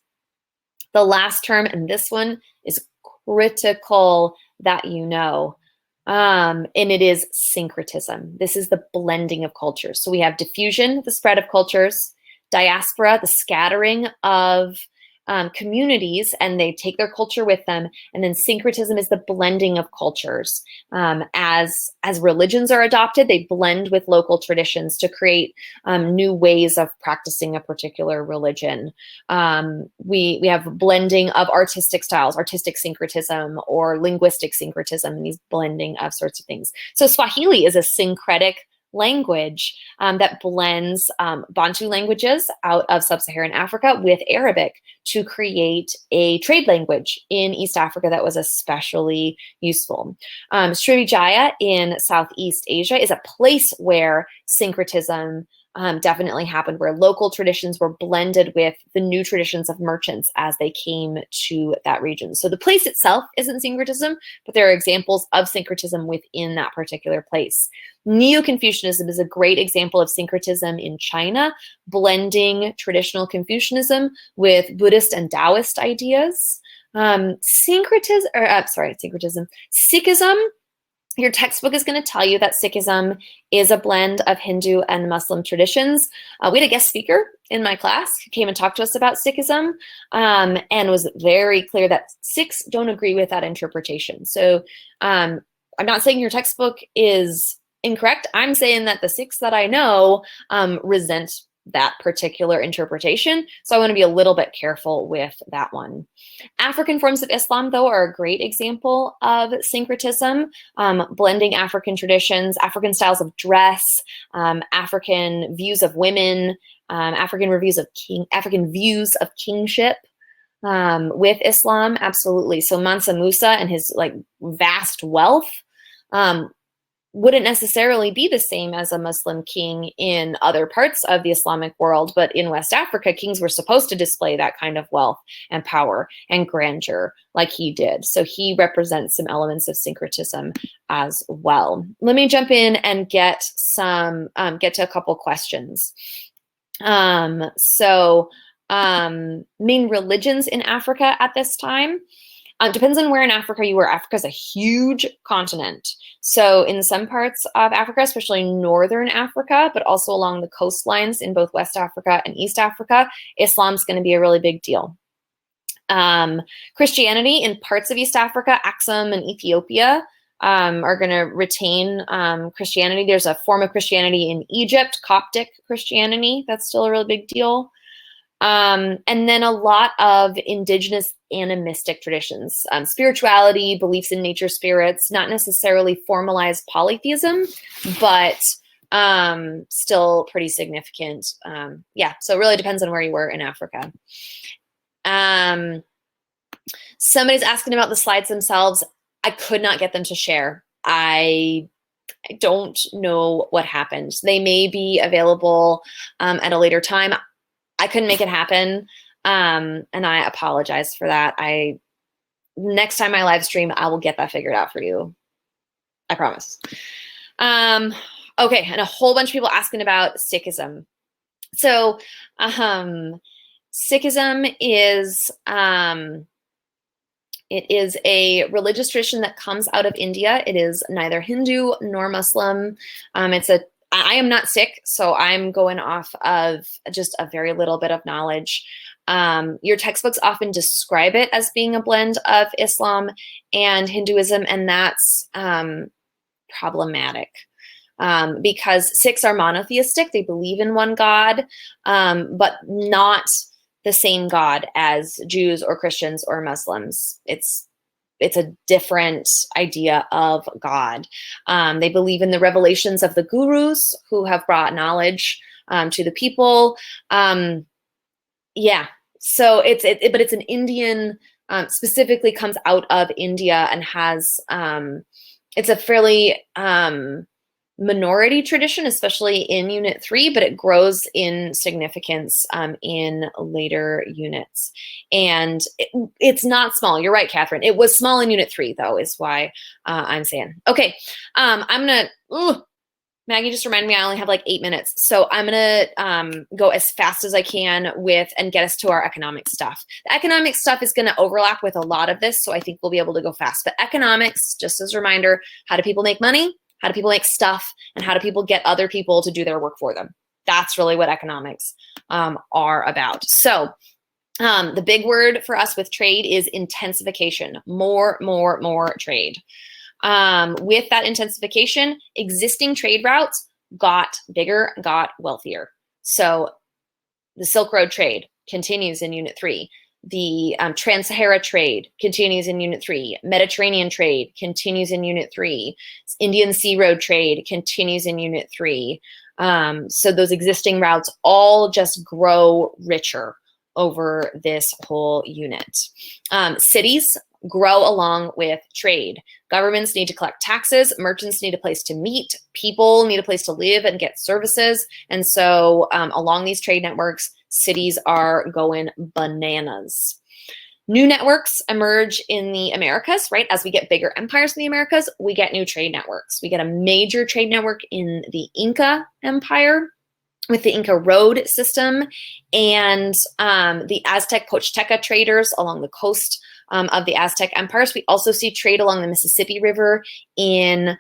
The last term, and this one is critical that you know, and it is syncretism. This is the blending of cultures. So we have diffusion, the spread of cultures, diaspora, the scattering of communities, and they take their culture with them. And then syncretism is the blending of cultures. As religions are adopted, they blend with local traditions to create new ways of practicing a particular religion. We have blending of artistic styles, artistic syncretism or linguistic syncretism, and these blending of sorts of things. So Swahili is a syncretic language that blends Bantu languages out of sub-Saharan Africa with Arabic to create a trade language in East Africa that was especially useful. Srivijaya in Southeast Asia is a place where syncretism definitely happened, where local traditions were blended with the new traditions of merchants as they came to that region. So the place itself isn't syncretism, but there are examples of syncretism within that particular place. Neo-Confucianism is a great example of syncretism in China, blending traditional Confucianism with Buddhist and Taoist ideas. Sikhism Your textbook is going to tell you that Sikhism is a blend of Hindu and Muslim traditions. We had a guest speaker in my class who came and talked to us about Sikhism, and was very clear that Sikhs don't agree with that interpretation. So I'm not saying your textbook is incorrect. I'm saying that the Sikhs that I know resent that particular interpretation. So I want to be a little bit careful with that one. African forms of Islam, though, are a great example of syncretism, blending African traditions, African styles of dress, African views of women, African views of kingship with Islam. Absolutely. So Mansa Musa and his like vast wealth wouldn't necessarily be the same as a Muslim king in other parts of the Islamic world, but in West Africa, kings were supposed to display that kind of wealth and power and grandeur like he did. So he represents some elements of syncretism as well. Let me jump in and get to a couple questions. Main religions in Africa at this time. Depends on where in Africa you were. Africa is a huge continent. So in some parts of Africa, especially northern Africa, but also along the coastlines in both West Africa and East Africa, Islam's going to be a really big deal. Christianity in parts of East Africa, Axum and Ethiopia, are going to retain Christianity. There's a form of Christianity in Egypt, Coptic Christianity. That's still a really big deal. And then a lot of indigenous animistic traditions, spirituality, beliefs in nature spirits, not necessarily formalized polytheism, but still pretty significant. Yeah, so it really depends on where you were in Africa. Somebody's asking about the slides themselves. I could not get them to share. I don't know what happened. They may be available at a later time. I couldn't make it happen, and I apologize for that. Next time I live stream, I will get that figured out for you. I promise. Okay, and a whole bunch of people asking about Sikhism. So Sikhism is it is a religious tradition that comes out of India. It is neither Hindu nor Muslim. I am not Sikh, so I'm going off of just a very little bit of knowledge. Your textbooks often describe it as being a blend of Islam and Hinduism, and that's problematic because Sikhs are monotheistic. They believe in one God, but not the same God as Jews or Christians or Muslims. It's a different idea of God. They believe in the revelations of the gurus who have brought knowledge to the people. Yeah, so but it's an Indian, specifically comes out of India and has, it's a fairly minority tradition, especially in Unit 3, but it grows in significance in later units. And it's not small. You're right, Catherine. It was small in Unit 3, though, is why I'm saying. Okay, I'm going to, Maggie just reminded me I only have like 8 minutes. So I'm going to go as fast as I can and get us to our economic stuff. The economic stuff is going to overlap with a lot of this, so I think we'll be able to go fast. But economics, just as a reminder, how do people make money? How do people make stuff? And how do people get other people to do their work for them? That's really what economics are about. So the big word for us with trade is intensification. More trade. With that intensification, existing trade routes got bigger, got wealthier. So the Silk Road trade continues in Unit 3. The Trans-Sahara trade continues in Unit 3. Mediterranean trade continues in Unit 3. Indian Sea Road trade continues in Unit 3. So those existing routes all just grow richer over this whole unit. Cities grow along with trade. Governments need to collect taxes. Merchants need a place to meet. People need a place to live and get services. And so along these trade networks, cities are going bananas. New networks emerge in the Americas, right? As we get bigger empires in the Americas, we get new trade networks. We get a major trade network in the Inca Empire with the Inca Road system and the Aztec Pochteca traders along the coast of the Aztec empires. We also see trade along the Mississippi River in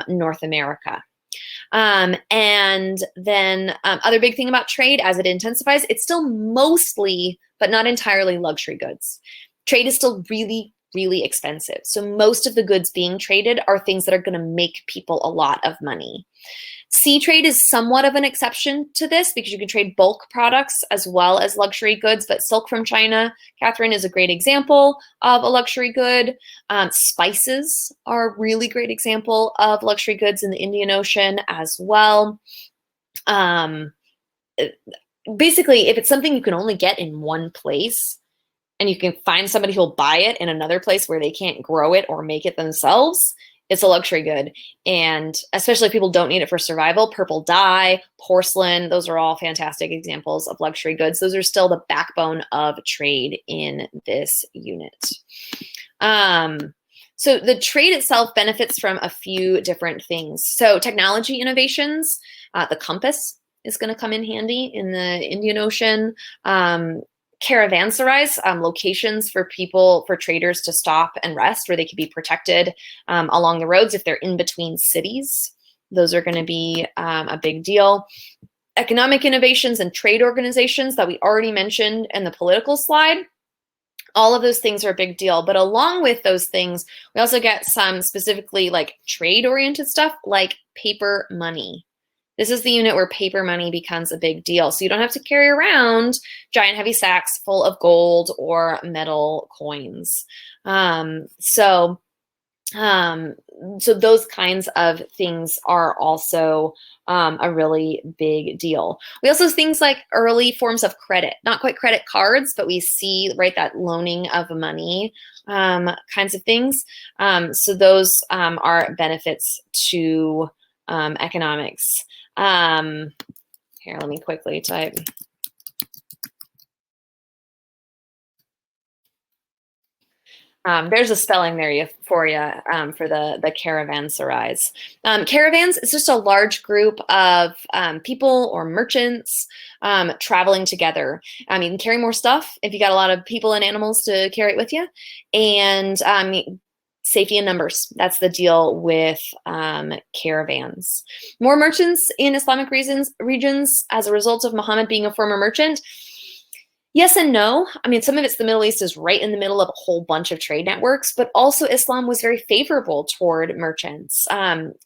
North America. And then other big thing about trade, as it intensifies, it's still mostly, but not entirely, luxury goods. Trade is still really, really expensive. So most of the goods being traded are things that are going to make people a lot of money. Sea trade is somewhat of an exception to this because you can trade bulk products as well as luxury goods, but silk from China, Catherine, is a great example of a luxury good. Spices are a really great example of luxury goods in the Indian Ocean as well. Basically, if it's something you can only get in one place and you can find somebody who'll buy it in another place where they can't grow it or make it themselves, it's a luxury good. And especially if people don't need it for survival, purple dye, porcelain, those are all fantastic examples of luxury goods. Those are still the backbone of trade in this unit. So the trade itself benefits from a few different things. So technology innovations, the compass is going to come in handy in the Indian Ocean. Caravanserais, locations for people, for traders to stop and rest, where they could be protected along the roads if they're in between cities. Those are going to be a big deal. Economic innovations and trade organizations that we already mentioned in the political slide. All of those things are a big deal. But along with those things, we also get some specifically like trade-oriented stuff like paper money. This is the unit where paper money becomes a big deal. So you don't have to carry around giant heavy sacks full of gold or metal coins. So those kinds of things are also a really big deal. We also have things like early forms of credit, not quite credit cards, but we see, right, that loaning of money kinds of things. So those are benefits to economics. Here, let me quickly type. There's a spelling there for you for the caravanserais. Caravans is just a large group of people or merchants traveling together. You can carry more stuff if you got a lot of people and animals to carry it with you. And safety in numbers. That's the deal with caravans. More merchants in Islamic regions as a result of Muhammad being a former merchant. Yes and no. I mean, some of it's the Middle East is right in the middle of a whole bunch of trade networks, but also Islam was very favorable toward merchants.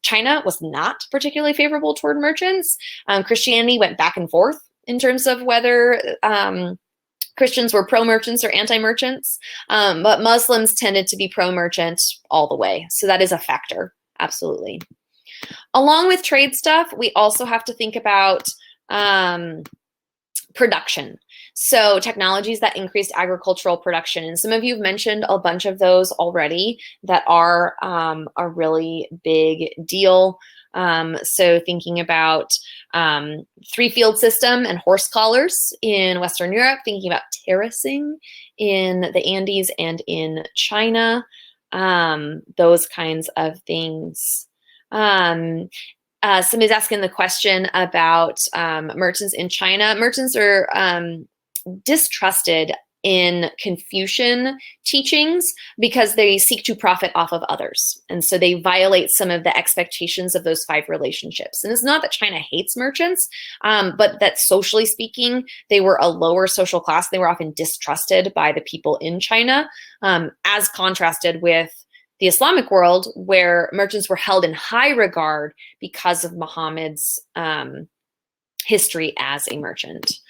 China was not particularly favorable toward merchants. Christianity went back and forth in terms of whether Christians were pro-merchants or anti-merchants, but Muslims tended to be pro-merchant all the way. So that is a factor, absolutely. Along with trade stuff, we also have to think about production. So technologies that increased agricultural production. And some of you have mentioned a bunch of those already that are a really big deal. So thinking about three-field system and horse collars in Western Europe, thinking about terracing in the Andes and in China, those kinds of things. Somebody's asking the question about merchants in China. Merchants are distrusted in Confucian teachings because they seek to profit off of others. And so they violate some of the expectations of those 5 relationships. And it's not that China hates merchants, but that socially speaking, they were a lower social class. They were often distrusted by the people in China, as contrasted with the Islamic world, where merchants were held in high regard because of Muhammad's history as a merchant.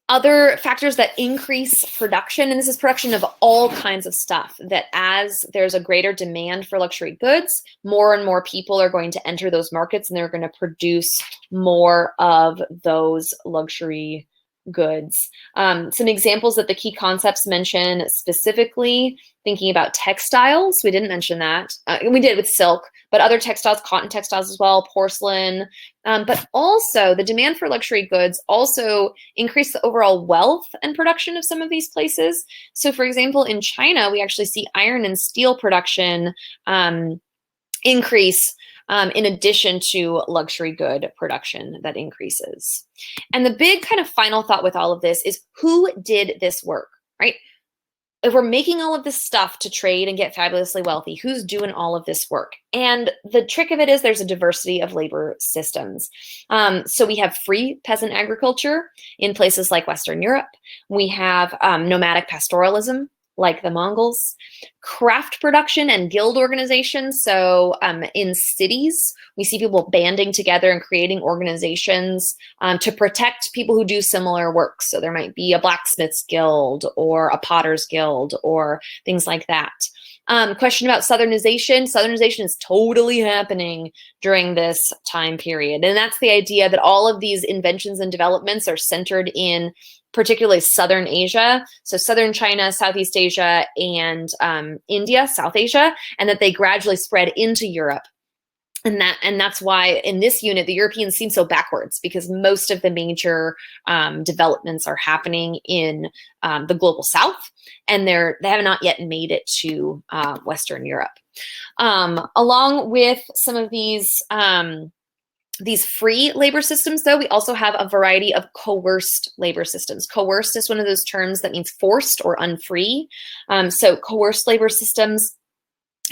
Other factors that increase production, and this is production of all kinds of stuff, that as there's a greater demand for luxury goods, more and more people are going to enter those markets and they're going to produce more of those luxury goods. Some examples that the key concepts mention specifically, thinking about textiles. We didn't mention that. We did with silk, but other textiles, cotton textiles as well, porcelain. But also the demand for luxury goods also increased the overall wealth and production of some of these places. So for example, in China, we actually see iron and steel production increase in addition to luxury good production that increases. And the big kind of final thought with all of this is, who did this work? right? If we're making all of this stuff to trade and get fabulously wealthy, who's doing all of this work? And the trick of it is there's a diversity of labor systems. So we have free peasant agriculture in places like Western Europe. We have nomadic pastoralism like the Mongols, craft production and guild organizations. So in cities, we see people banding together and creating organizations to protect people who do similar work. So there might be a blacksmith's guild or a potter's guild or things like that. Question about Southernization. Southernization is totally happening during this time period. And that's the idea that all of these inventions and developments are centered in particularly Southern Asia, so Southern China, Southeast Asia, and India, South Asia, and that they gradually spread into Europe. And that's why in this unit, the Europeans seem so backwards, because most of the major developments are happening in the global South, and they have not yet made it to Western Europe. Along with some of these free labor systems, though, we also have a variety of coerced labor systems. Coerced is one of those terms that means forced or unfree. So coerced labor systems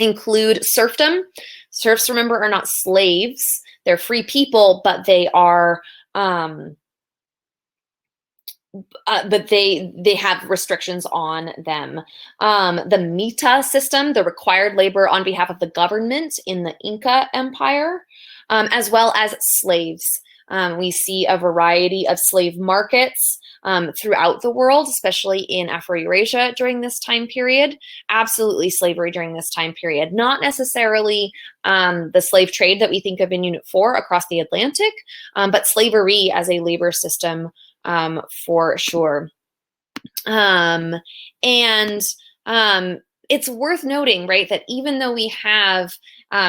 include serfdom. Serfs, remember, are not slaves. They're free people, but they are, but they have restrictions on them. The mita system, the required labor on behalf of the government in the Inca Empire, as well as slaves. We see a variety of slave markets throughout the world, especially in Afro-Eurasia during this time period. Absolutely slavery during this time period. Not necessarily the slave trade that we think of in Unit 4 across the Atlantic, but slavery as a labor system for sure. It's worth noting, right, that even though we have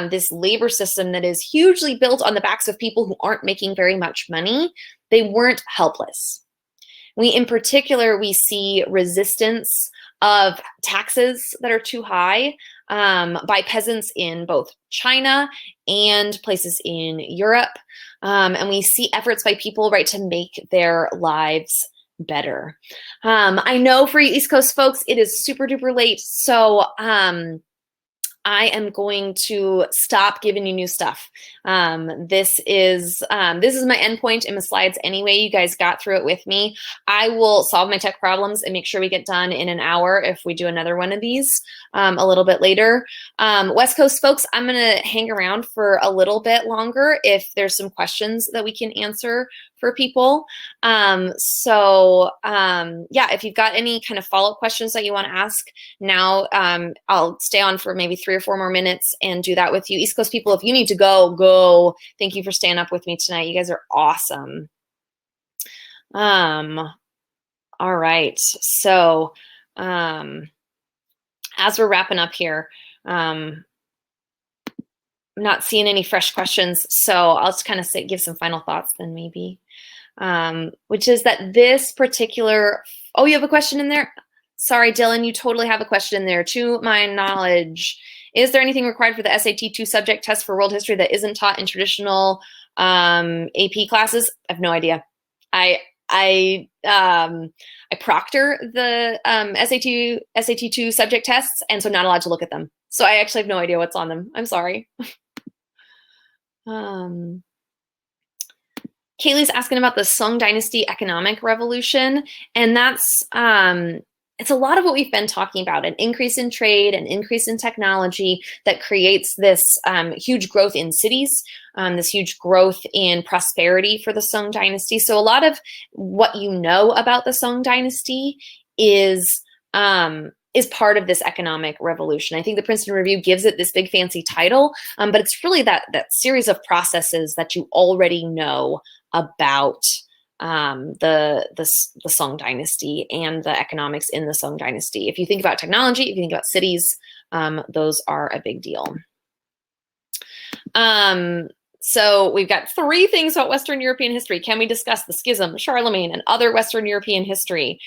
this labor system that is hugely built on the backs of people who aren't making very much money, they weren't helpless. In particular, we see resistance of taxes that are too high by peasants in both China and places in Europe. And we see efforts by people, right, to make their lives better. I know for you East Coast folks, it is super duper late. So I am going to stop giving you new stuff. This is my endpoint in the slides anyway. You guys got through it with me. I will solve my tech problems and make sure we get done in an hour if we do another one of these a little bit later. West Coast folks, I'm gonna hang around for a little bit longer if there's some questions that we can answer for people. Yeah, if you've got any kind of follow-up questions that you want to ask now, I'll stay on for maybe 3 or 4 more minutes and do that with you. East Coast people, if you need to go, go. Thank you for staying up with me tonight. You guys are awesome. All right. So as we're wrapping up here, I'm not seeing any fresh questions, so I'll just kind of give some final thoughts then maybe. Which is that this particular, oh, you have a question in there? Sorry, Dylan, you totally have a question in there. To my knowledge, is there anything required for the SAT 2 subject test for world history that isn't taught in traditional AP classes? I have no idea. I proctor the SAT 2 subject tests, and so I'm not allowed to look at them. So I actually have no idea what's on them. I'm sorry. Kaylee's asking about the Song Dynasty economic revolution, and that's it's a lot of what we've been talking about, an increase in trade, an increase in technology that creates this huge growth in cities, this huge growth in prosperity for the Song Dynasty. So a lot of what you know about the Song Dynasty is part of this economic revolution. I think the Princeton Review gives it this big fancy title, but it's really that series of processes that you already know about the Song Dynasty and the economics in the Song Dynasty. If you think about technology, if you think about cities, those are a big deal. So we've got 3 things about Western European history. Can we discuss the schism, Charlemagne, and other Western European history?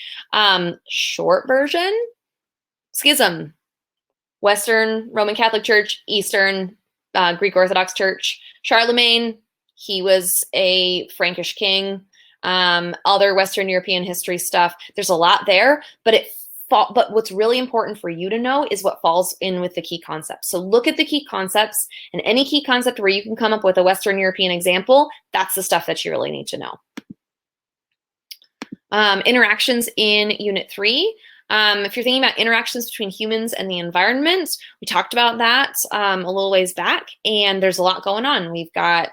Short version, schism, Western Roman Catholic Church, Eastern Greek Orthodox Church. Charlemagne, he was a Frankish king. Other Western European history stuff, there's a lot there, but it but what's really important for you to know is what falls in with the key concepts. So look at the key concepts, and any key concept where you can come up with a Western European example, that's the stuff that you really need to know. Interactions in Unit 3. If you're thinking about interactions between humans and the environment, we talked about that a little ways back, and there's a lot going on. We've got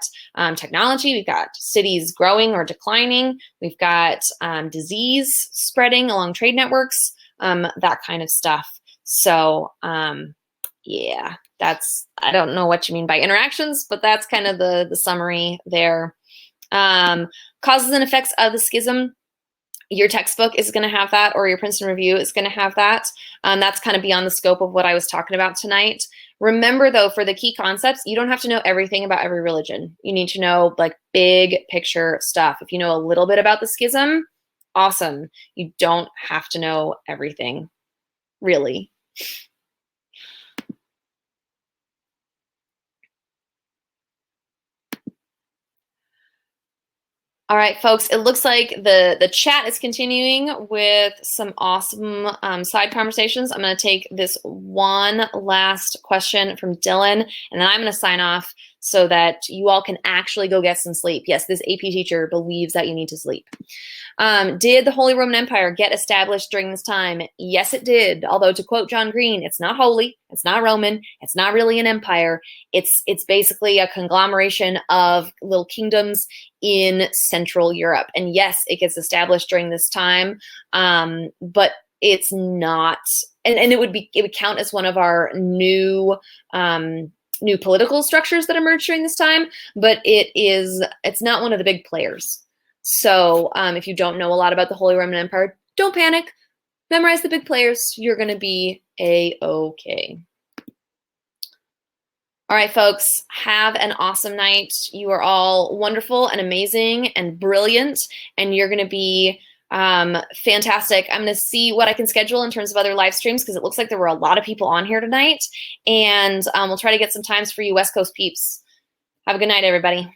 technology, we've got cities growing or declining, we've got disease spreading along trade networks, that kind of stuff. So yeah, I don't know what you mean by interactions, but that's kind of the summary there. Causes and effects of the schism. Your textbook is going to have that, or your Princeton Review is going to have that. That's kind of beyond the scope of what I was talking about tonight. Remember, though, for the key concepts, you don't have to know everything about every religion. You need to know like big picture stuff. If you know a little bit about the schism, awesome. You don't have to know everything, really. All right, folks, it looks like the chat is continuing with some awesome side conversations. I'm going to take this one last question from Dylan, and then I'm going to sign off so that you all can actually go get some sleep. Yes, this AP teacher believes that you need to sleep. Did the Holy Roman Empire get established during this time? Yes, it did. Although, to quote John Green, it's not holy, it's not Roman, it's not really an empire. It's basically a conglomeration of little kingdoms in Central Europe. And yes, it gets established during this time, but it's not, and it would count as one of our new political structures that emerged during this time, but it's not one of the big players. So if you don't know a lot about the Holy Roman Empire, don't panic. Memorize the big players. You're going to be A-okay. All right, folks, have an awesome night. You are all wonderful and amazing and brilliant, and you're going to be fantastic. I'm going to see what I can schedule in terms of other live streams, because it looks like there were a lot of people on here tonight, and we'll try to get some times for you West Coast peeps. Have a good night, everybody.